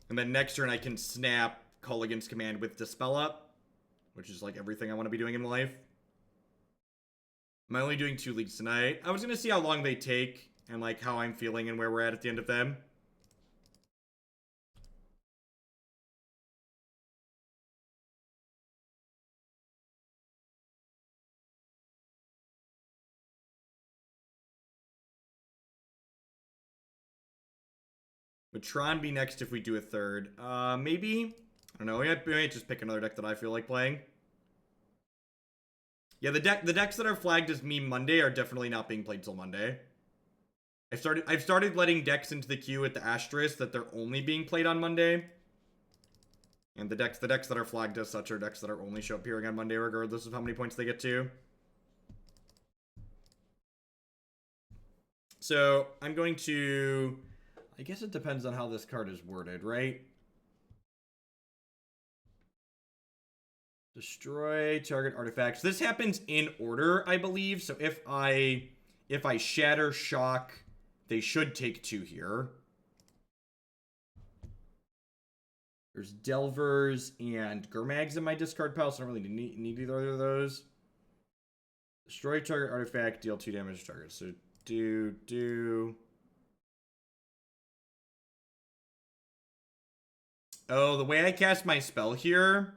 And then next turn, I can snap Kolaghan's command with Dispel Up, which is, like, everything I want to be doing in life. Am I only doing 2 leagues tonight? I was going to see how long they take and, like, how I'm feeling and where we're at the end of them. Would Tron be next if we do a third? Maybe? I don't know. We might just pick another deck that I feel like playing. Yeah, the decks that are flagged as meme Monday are definitely not being played till Monday. I've started letting decks into the queue with the asterisk that they're only being played on Monday. And the decks that are flagged as such are decks that are only appearing on Monday regardless of how many points they get to. So, I'm going to... I guess it depends on how this card is worded, right? Destroy target artifacts. This happens in order, I believe. So if I shatter shock, they should take 2 here. There's Delvers and Gurmags in my discard pile, so I don't really need either of those. Destroy target artifact, deal 2 damage to target. So do. Oh, the way I cast my spell here...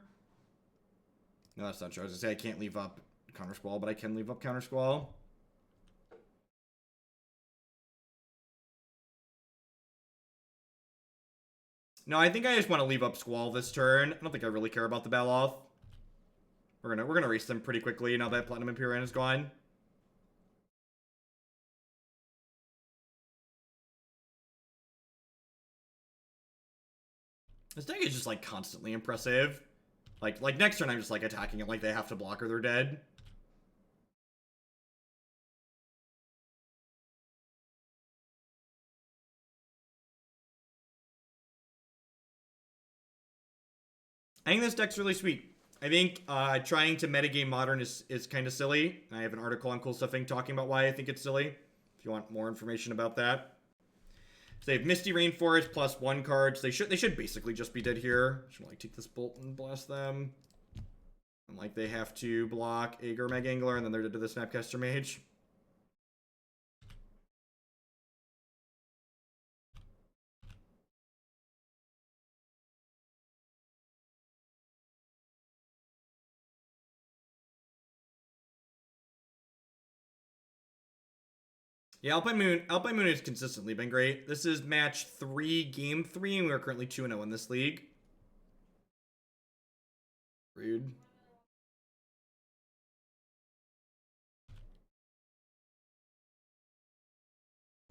No, that's not true. I was going to say I can't leave up Countersquall, but I can leave up Countersquall. No, I think I just want to leave up Squall this turn. I don't think I really care about the Baloth. We're gonna race them pretty quickly now that Platinum Empyrean is gone. This deck is just like constantly impressive. Like next turn I'm just like attacking it like they have to block or they're dead. I think this deck's really sweet. I think trying to metagame Modern is kind of silly. I have an article on Cool Stuffing talking about why I think it's silly, if you want more information about that. So they have Misty Rainforest plus 1 cards. They should basically just be dead here. Should like take this bolt and blast them. And like they have to block a Gurmag Angler and then they're dead to the Snapcaster Mage. Yeah, Alpine Moon has consistently been great. This is match 3, game 3, and we are currently 2-0 in this league. Rude.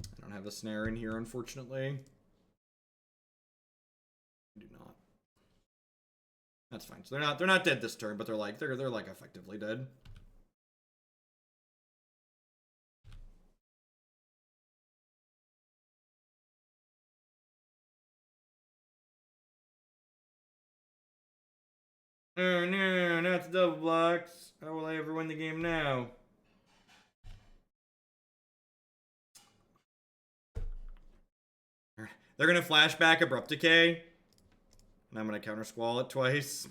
I don't have a snare in here, unfortunately. I do not. That's fine. So they're not dead this turn, but they're like effectively dead. Oh no, not the double blocks. How will I ever win the game now? They're gonna flashback Abrupt Decay. And I'm gonna Countersquall it twice.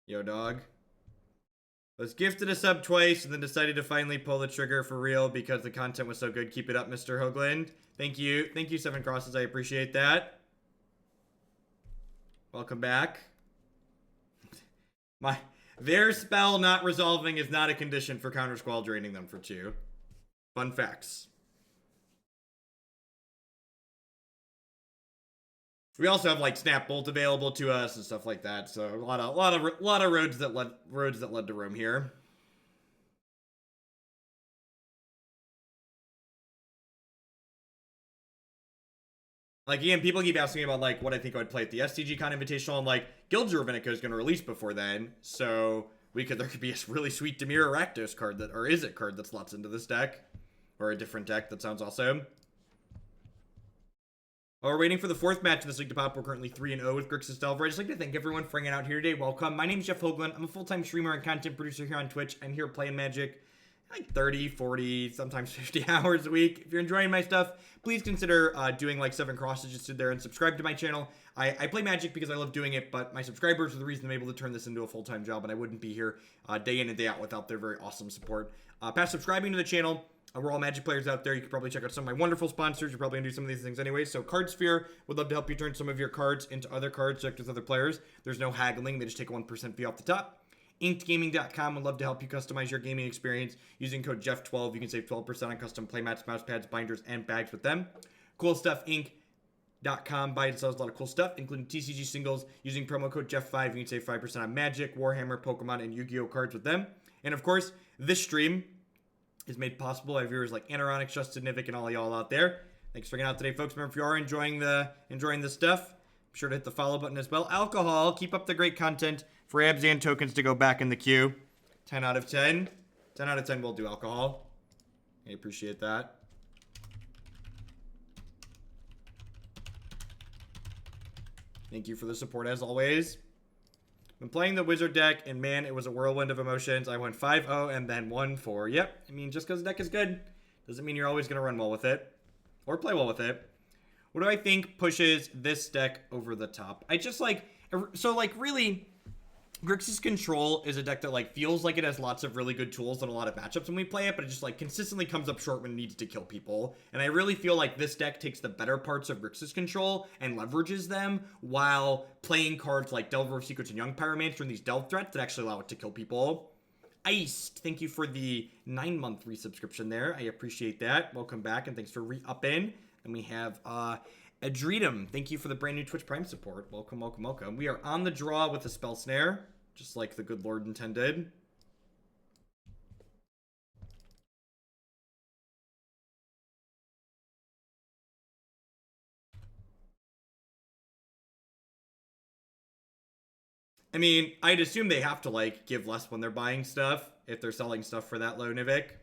Yo, dog. Was gifted a sub twice and then decided to finally pull the trigger for real because the content was so good. Keep it up, Mr. Hoagland. Thank you. Thank you, 7 Crosses. I appreciate that. Welcome back. Their spell not resolving is not a condition for Countersquall draining them for 2. Fun facts. We also have like Snap Bolt available to us and stuff like that. So a lot of roads that led to Rome here. Like, again, people keep asking me about, like, what I think I would play at the STG Con Invitational. I'm like, Guild Jurvenica is going to release before then. So, there could be a really sweet Dimir Rakdos card or Izzet card that slots into this deck. Or a different deck that sounds awesome. While we're waiting for the 4th match in this league to pop, we're currently 3-0 with Grixis Delver. I'd just like to thank everyone for hanging out here today. Welcome. My name is Jeff Hoagland. I'm a full-time streamer and content producer here on Twitch. I'm here playing Magic like 30, 40, sometimes 50 hours a week. If you're enjoying my stuff, please consider doing like 7 Crosses just sit there and subscribe to my channel. I play Magic because I love doing it, but my subscribers are the reason I'm able to turn this into a full-time job, and I wouldn't be here day in and day out without their very awesome support. Past subscribing to the channel, we're all Magic players out there. You can probably check out some of my wonderful sponsors. You're probably going to do some of these things anyway. So Cardsphere would love to help you turn some of your cards into other cards, checked with other players. There's no haggling. They just take a 1% fee off the top. InkedGaming.com would love to help you customize your gaming experience. Using code Jeff12, you can save 12% on custom playmats, mouse pads, binders, and bags with them. Cool Stuff Inc.com buys and sells a lot of cool stuff, including TCG singles. Using promo code Jeff5, you can save 5% on Magic, Warhammer, Pokemon, and Yu-Gi-Oh cards with them. And of course, this stream is made possible by viewers like Anaronix, Justin Nivik, and all y'all out there. Thanks for hanging out today, folks. Remember, if you are enjoying the stuff, be sure to hit the follow button as well. Alcohol, keep up the great content for abs and tokens to go back in the queue. 10 out of 10. 10 out of 10 will do alcohol. I appreciate that. Thank you for the support as always. Been playing the Wizard deck, and man, it was a whirlwind of emotions. I went 5-0 and then 1-4. Yep, I mean, just because the deck is good doesn't mean you're always going to run well with it. Or play well with it. What do I think pushes this deck over the top? I just like... So, like, really... Grixis Control is a deck that, like, feels like it has lots of really good tools and a lot of matchups when we play it, but it just, like, consistently comes up short when it needs to kill people. And I really feel like this deck takes the better parts of Grixis Control and leverages them while playing cards like Delver of Secrets and Young Pyromancer and these delve threats that actually allow it to kill people. Iced, thank you for the 9-month resubscription there. I appreciate that. Welcome back, and thanks for re-upping. And we have, Adreedum, thank you for the brand new Twitch Prime support. Welcome, welcome, welcome. We are on the draw with a Spell Snare, just like the good Lord intended. I mean, I'd assume they have to, like, give less when they're buying stuff, if they're selling stuff for that low, Nivik. I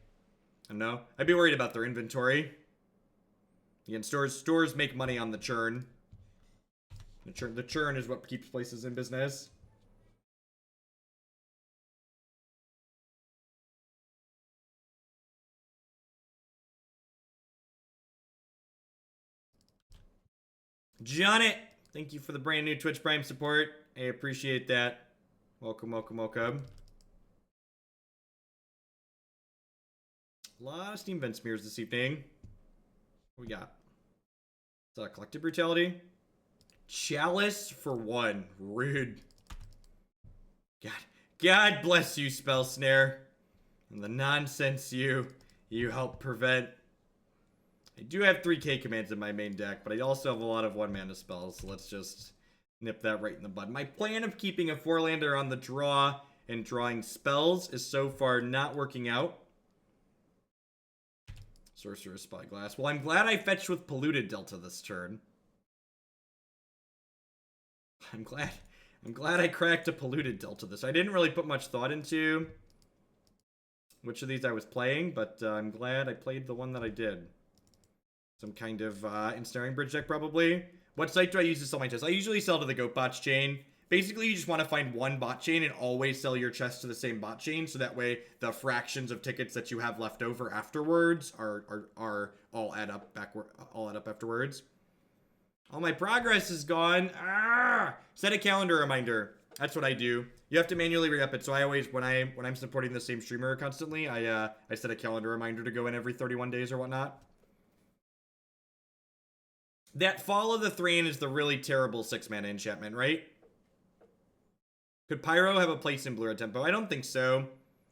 don't know. I'd be worried about their inventory. Again, stores make money on the churn. The churn is what keeps places in business. Janet, thank you for the brand new Twitch Prime support. I appreciate that. Welcome, welcome, welcome. A lot of Steam Vent smears this evening. What we got? Is that Collective Brutality? Chalice for 1. Rude. God bless you, Spell Snare. And the nonsense you help prevent. I do have 3k commands in my main deck, but I also have a lot of 1-mana spells, so let's just nip that right in the bud. My plan of keeping a 4-lander on the draw and drawing spells is so far not working out. Sorcerer's Spyglass. Well, I'm glad I fetched with Polluted Delta this turn. I'm glad I cracked a Polluted Delta this. I didn't really put much thought into which of these I was playing, but I'm glad I played the one that I did. Some kind of ensnaring bridge deck, probably. What site do I use to sell my chests? I usually sell to the GoatBots chain. Basically, you just want to find one bot chain and always sell your chests to the same bot chain, so that way the fractions of tickets that you have left over afterwards are all add up afterwards. All my progress is gone. Set a calendar reminder. That's what I do. You have to manually re-up it. So I always, when I'm supporting the same streamer constantly, I set a calendar reminder to go in every 31 days or whatnot. That Fall of the Thrain is the really terrible 6-mana enchantment, right? Could Pyro have a place in Blue Red Tempo? I don't think so.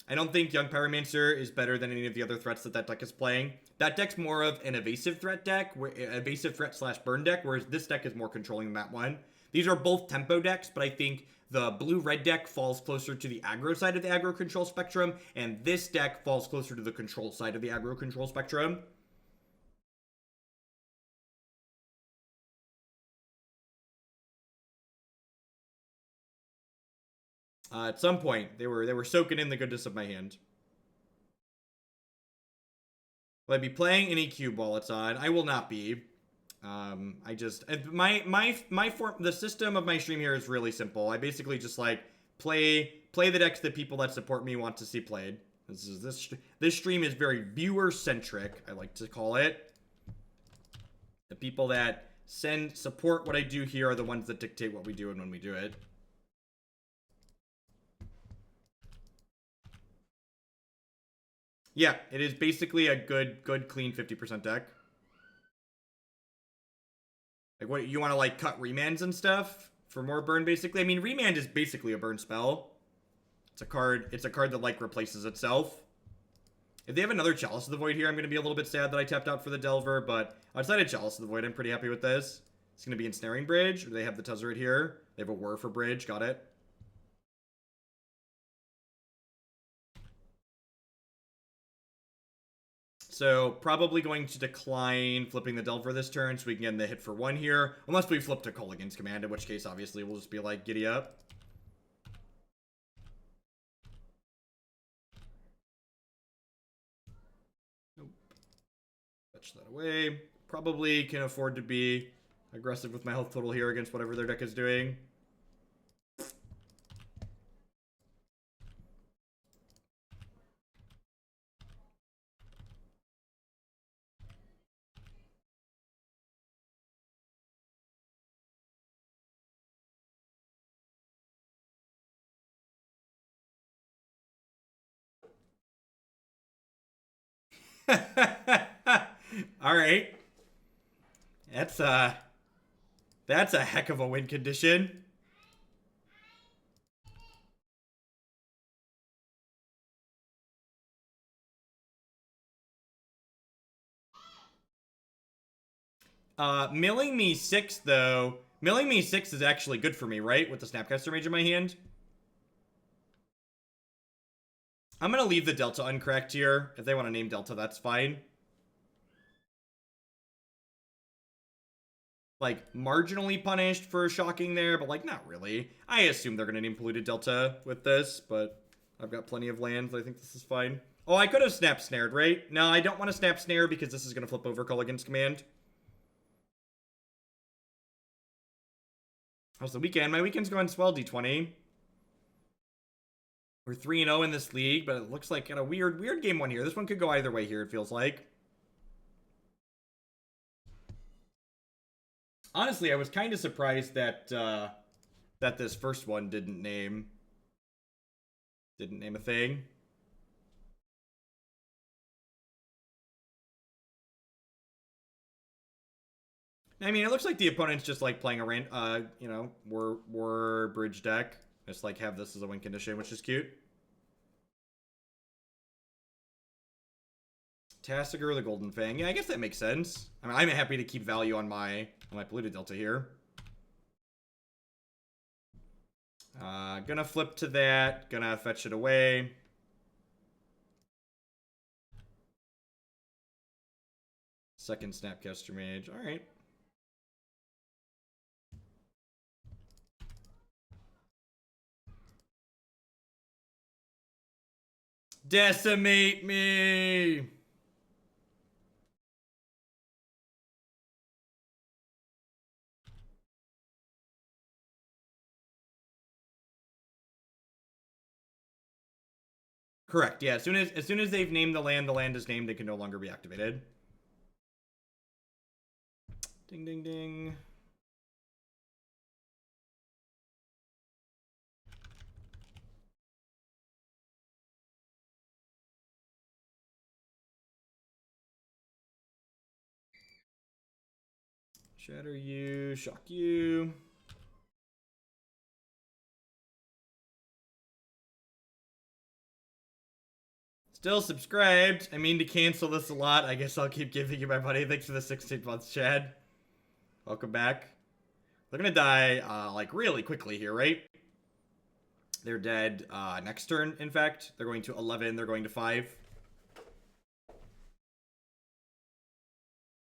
I don't think Young Pyromancer is better than any of the other threats that deck is playing. That deck's more of an evasive threat deck, evasive threat / burn deck, whereas this deck is more controlling than that one. These are both tempo decks, but I think the blue-red deck falls closer to the aggro side of the aggro control spectrum, and this deck falls closer to the control side of the aggro control spectrum. At some point, they were soaking in the goodness of my hand. Will I be playing any cube while it's on? I will not be. I just the system of my stream here is really simple. I basically just like play the decks that people that support me want to see played. This stream is very viewer centric, I like to call it. The people that support what I do here are the ones that dictate what we do and when we do it. Yeah, it is basically a good clean 50% deck. Like, what, you want to, like, cut remands and stuff for more burn, basically? I mean, remand is basically a burn spell. It's a card that, like, replaces itself. If they have another Chalice of the Void here, I'm going to be a little bit sad that I tapped out for the Delver, but outside of Chalice of the Void, I'm pretty happy with this. It's going to be Ensnaring Bridge, or they have the Tezzeret here. They have a Whir for Bridge, got it. So, probably going to decline flipping the Delver this turn so we can get in the hit for 1 here. Unless we flip to Kolaghan's command, in which case, obviously, we'll just be like, giddy up. Nope. Fetch that away. Probably can afford to be aggressive with my health total here against whatever their deck is doing. All right. That's a heck of a win condition. Milling me 6 though. Milling me 6 is actually good for me, right? With the Snapcaster Mage in my hand. I'm gonna leave the Delta uncracked here. If they want to name Delta, that's fine. Like, marginally punished for shocking there, but, like, not really. I assume they're gonna name Polluted Delta with this, but I've got plenty of lands. I think this is fine. Oh, I could have Snap Snared, right? No, I don't want to Snap Snare because this is gonna flip over Kolaghan's command. How's the weekend? My weekend's going swell, D20. We're 3-0 in this league, but it looks like got a weird game one here. This one could go either way here, it feels like. Honestly, I was kind of surprised that that this first one didn't name a thing. I mean, it looks like the opponent's just like playing a war bridge deck. Just like have this as a win condition, which is cute. Tasigur, the Golden Fang. Yeah, I guess that makes sense. I mean, I'm happy to keep value on my Polluted Delta here. Gonna flip to that. Gonna fetch it away. Second Snapcaster Mage. All right. Decimate me! Correct. Yeah. As soon as they've named the land is named. It can no longer be activated. Ding ding ding. Shatter you, shock you. Still subscribed. I mean to cancel this a lot. I guess I'll keep giving you my money. Thanks for the 16 months, Chad. Welcome back. They're gonna die, like, really quickly here, right? They're dead, next turn, in fact. They're going to 11, they're going to 5.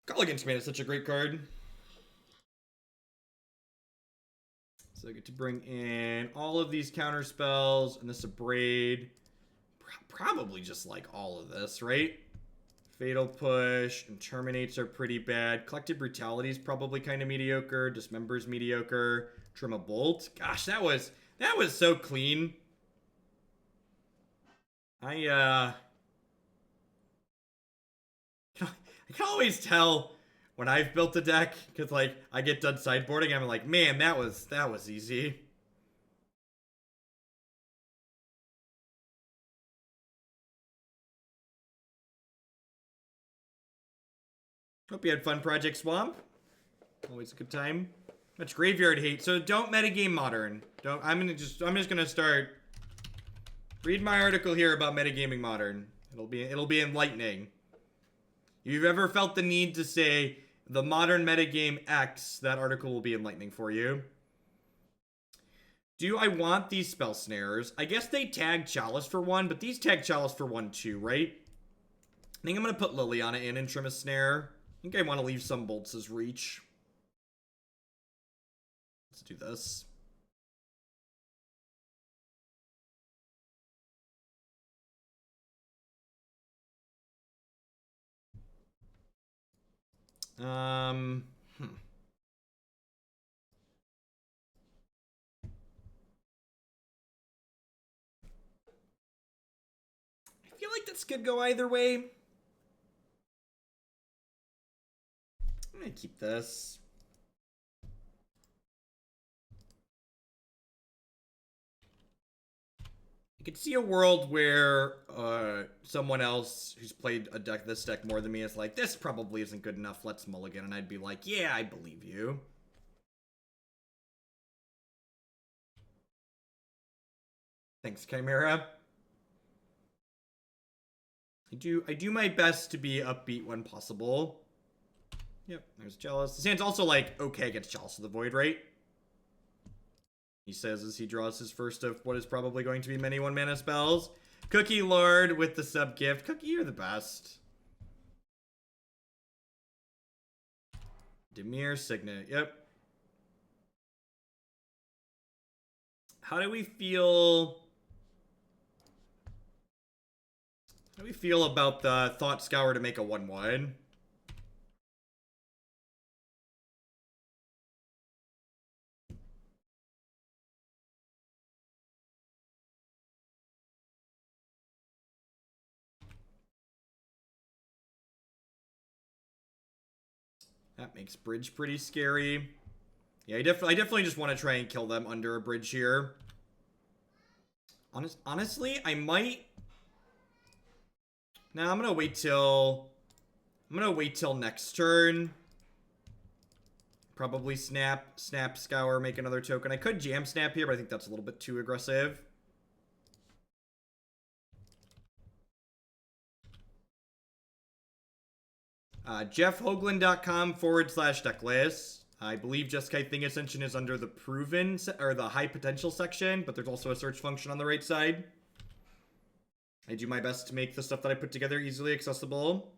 Kolaghan's Command is such a great card. So I get to bring in all of these counter spells and this Abrade. Probably just like all of this, right? Fatal Push and Terminates are pretty bad. Collective Brutality is probably kind of mediocre. Dismember's mediocre. Trim a Bolt. Gosh, that was so clean. I can always tell when I've built a deck because like I get done sideboarding, I'm like, man, that was easy. Hope you had fun, Project Swamp. Always a good time. Much graveyard hate. So don't metagame Modern. Don't. I'm just gonna start. Read my article here about metagaming Modern. It'll be enlightening. If you've ever felt the need to say the Modern metagame X, that article will be enlightening for you. Do I want these Spell Snares? I guess they tag Chalice for 1, but these tag Chalice for 1 too, right? I think I'm gonna put Liliana in and trim a Snare. I think I want to leave some bolts as reach. Let's do this. I feel like this could go either way. I'm gonna keep this. I could see a world where someone else who's played this deck more than me is like, this probably isn't good enough, let's mulligan. And I'd be like, yeah, I believe you. Thanks, Chimera. I do my best to be upbeat when possible. Yep, there's Chalice. This hand's also like okay against Chalice of the Void, right? He says as he draws his first of what is probably going to be many 1-mana spells. Cookie Lord with the sub gift. Cookie, you're the best. Dimir Signet. Yep. How do we feel? How do we feel about the Thought Scour to make a 1/1? That makes bridge pretty scary. Yeah, I definitely just want to try and kill them under a bridge here. Honestly, I might. Now I'm gonna wait till next turn Probably Snap Scour, make another token. I could Jam Snap here, but I think that's a little bit too aggressive. JeffHoagland.com/decklist. I believe Jeskai Thing Ascension is under the proven or the high potential section, but there's also a search function on the right side. I do my best to make the stuff that I put together easily accessible.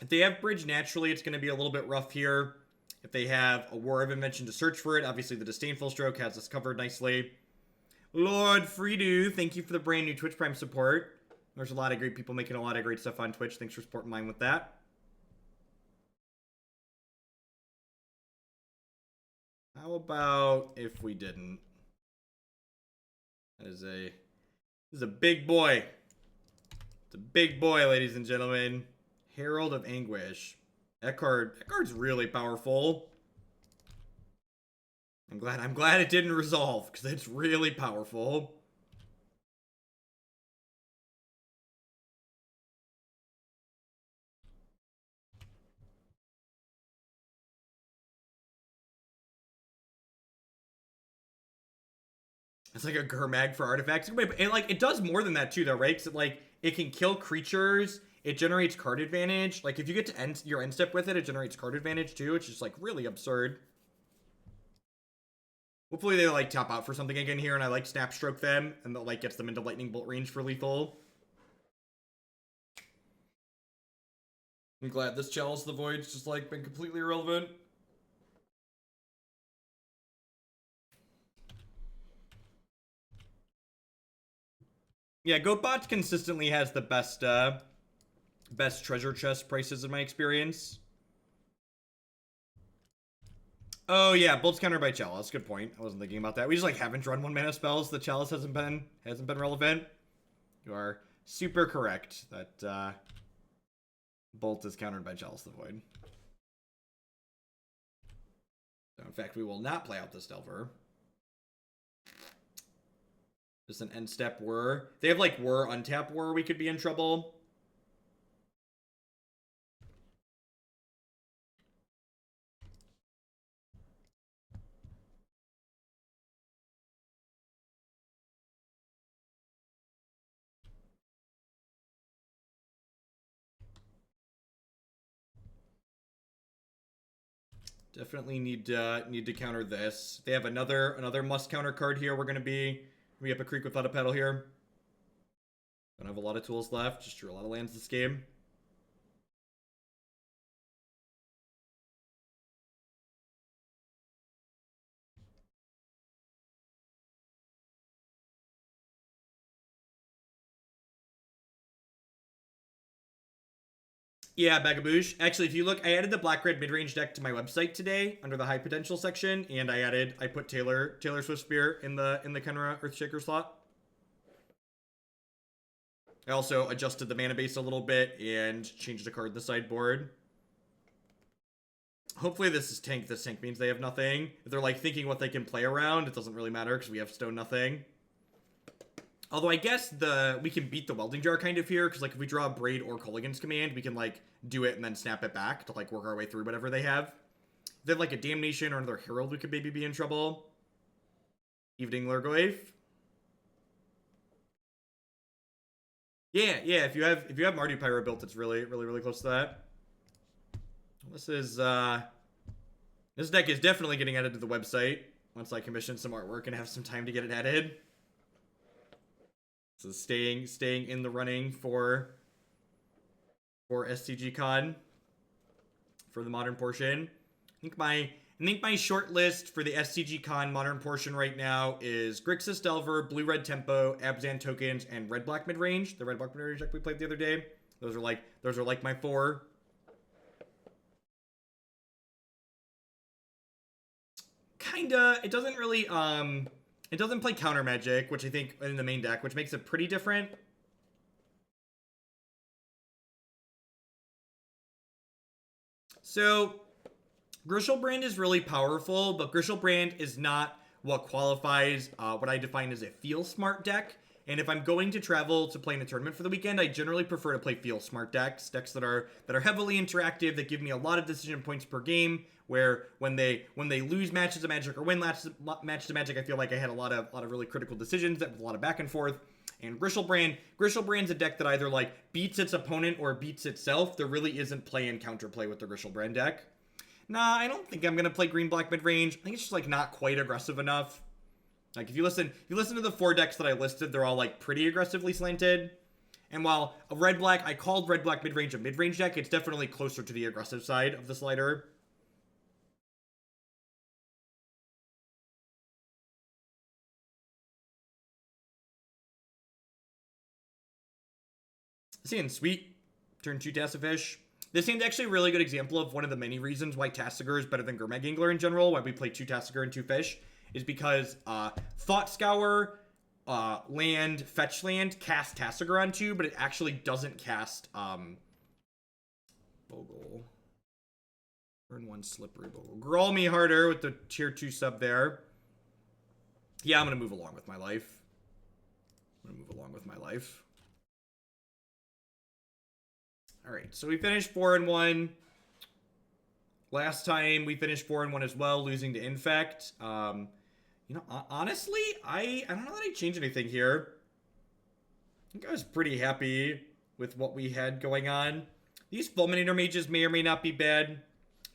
If they have Bridge naturally, it's going to be a little bit rough here. If they have a War of Invention to search for it, obviously the Disdainful Stroke has us covered nicely. Lord Freedo, thank you for the brand new Twitch Prime support. There's a lot of great people making a lot of great stuff on Twitch. Thanks for supporting mine with that. How about if we didn't? That is this is a big boy. It's a big boy, ladies and gentlemen. Herald of Anguish. That card's really powerful. I'm glad it didn't resolve, because it's really powerful. It's like a Gurmag for artifacts. And like it does more than that too, though, right? Because it can kill creatures. It generates card advantage. Like if you get to end your end step with it, it generates card advantage too. It's just like really absurd. Hopefully they like top out for something again here, and I like snap stroke them, and that like gets them into lightning bolt range for lethal. I'm glad this Chalice of the Void's just like been completely irrelevant. Yeah, GoatBot consistently has the best best treasure chest prices in my experience. Oh yeah, Bolt's countered by Chalice. Good point. I wasn't thinking about that. We just like haven't run 1-mana spells. The Chalice hasn't been relevant. You are super correct that Bolt is countered by Chalice the Void. So in fact, we will not play out this Delver. Just an end step Whir. They have like Whir, untap Whir. We could be in trouble. Definitely need to counter this. They have another must counter card here. We're gonna be up a creek without a pedal here. Don't have a lot of tools left. Just drew a lot of lands this game. Yeah, Bagaboosh. Actually, if you look, I added the black-red mid-range deck to my website today under the high potential section, and I put Taylor Swiftspear in the Kenra Earthshaker slot. I also adjusted the mana base a little bit and changed a card in the sideboard. Hopefully this tank means they have nothing. If they're like thinking what they can play around, it doesn't really matter because we have stone nothing. Although I guess we can beat the Welding Jar kind of here, because like if we draw a Braid or Kolaghan's Command, we can like do it and then snap it back to like work our way through whatever they have. If they have like a Damnation or another Herald, we could maybe be in trouble. Evening Lurgoyf. Yeah, if you have Mardu Pyro built, it's really close to that. This deck is definitely getting added to the website once I commission some artwork and have some time to get it added. So staying in the running for STG Con for the modern portion. I think my short list for the STG Con modern portion right now is Grixis Delver, Blue Red Tempo, Abzan tokens, and Red Black Midrange. The Red Black Midrange deck we played the other day. Those are like my 4. Kinda. It doesn't really it doesn't play counter magic, which I think in the main deck, which makes it pretty different. So Griselbrand is really powerful, but Griselbrand is not what qualifies what I define as a feel smart deck. And if I'm going to travel to play in a tournament for the weekend, I generally prefer to play feel smart decks that are heavily interactive, that give me a lot of decision points per game. Where when they lose matches of Magic or win matches of Magic, I feel like I had a lot of really critical decisions that with a lot of back and forth. And Griselbrand's a deck that either like beats its opponent or beats itself. There really isn't play and counterplay with the Griselbrand deck. Nah, I don't think I'm gonna play green-black mid-range. I think it's just like not quite aggressive enough. Like if you listen to the 4 decks that I listed, they're all like pretty aggressively slanted. And while a red-black, I called red-black mid-range a mid-range deck, it's definitely closer to the aggressive side of the slider. Seeing sweet. Turn 2 Tassifish. This seemed actually a really good example of one of the many reasons why Tasigur is better than Gurmag Angler in general, why we play 2 Tasigur and 2 fish, is because Thought Scour, land, fetch land, cast Tasigur on 2, but it actually doesn't cast Bogle. Turn 1 Slippery Bogle. Growl me harder with the tier 2 sub there. Yeah, I'm going to move along with my life. Alright, so we finished 4-1. Last time we finished 4-1 as well, losing to Infect. You know, honestly, I don't know that I changed anything here. I think I was pretty happy with what we had going on. These Fulminator Mages may or may not be bad.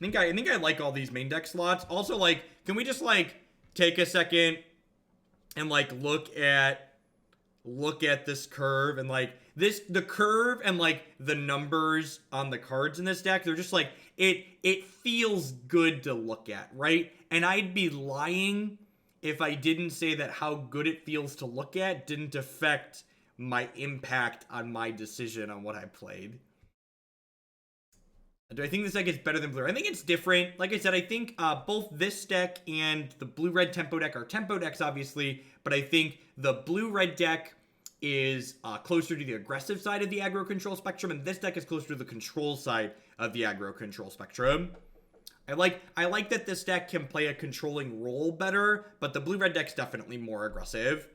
I think I like all these main deck slots. Also, like, can we just like take a second and like look at this curve and like the curve and like the numbers on the cards in this deck, they're just like it feels good to look at, right? And I'd be lying if I didn't say that how good it feels to look at didn't affect my impact on my decision on what I played. Do I think this deck is better than blue? I think it's different. Like I said, I think both this deck and the blue-red tempo deck are tempo decks, obviously, but I think the blue-red deck is closer to the aggressive side of the aggro control spectrum, and this deck is closer to the control side of the aggro control spectrum. I like that this deck can play a controlling role better, but the blue-red deck's definitely more aggressive.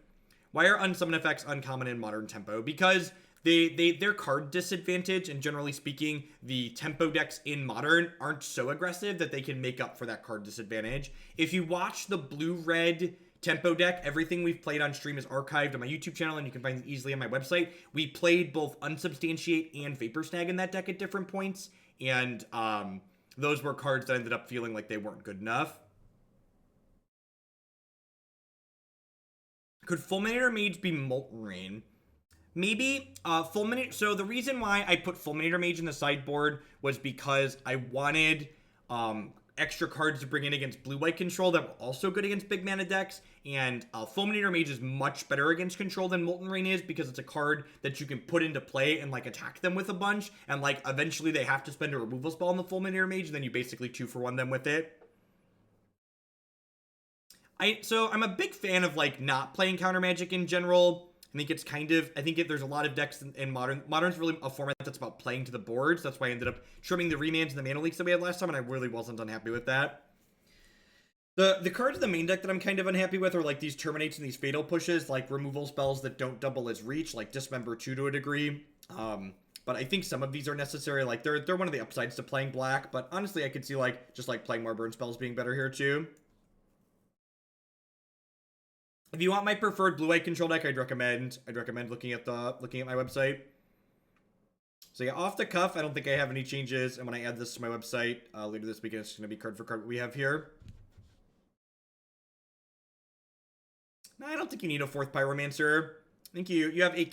Why are unsummon effects uncommon in modern tempo? Because their card disadvantage, and generally speaking, the tempo decks in modern aren't so aggressive that they can make up for that card disadvantage. If you watch the blue-red tempo deck, everything we've played on stream is archived on my YouTube channel, and you can find it easily on my website. We played both Unsubstantiate and Vapor Snag in that deck at different points, and those were cards that ended up feeling like they weren't good enough. Could Fulminator Mage be Molten Rain? Maybe. Fulminator. So the reason why I put Fulminator Mage in the sideboard was because I wanted extra cards to bring in against blue-white control that were also good against big mana decks. And Fulminator Mage is much better against control than Molten Rain is, because it's a card that you can put into play and like attack them with a bunch. And like eventually they have to spend a removal spell on the Fulminator Mage, and then you basically 2-for-1 them with it. So I'm a big fan of like not playing counter magic in general. I think it's there's a lot of decks in Modern. Modern's really a format that's about playing to the boards. That's why I ended up trimming the remands and the mana leaks that we had last time, and I really wasn't unhappy with that. The cards in the main deck that I'm kind of unhappy with are like these Terminates and these Fatal Pushes, like removal spells that don't double as reach, like Dismember 2 to a degree. But I think some of these are necessary. Like they're one of the upsides to playing black, but honestly I could see like just like playing more burn spells being better here too. If you want my preferred blue-white control deck, I'd recommend looking at my website. So yeah, off the cuff, I don't think I have any changes. And when I add this to my website later this weekend, it's going to be card for card what we have here. No, I don't think you need a 4th Pyromancer. I think you have 8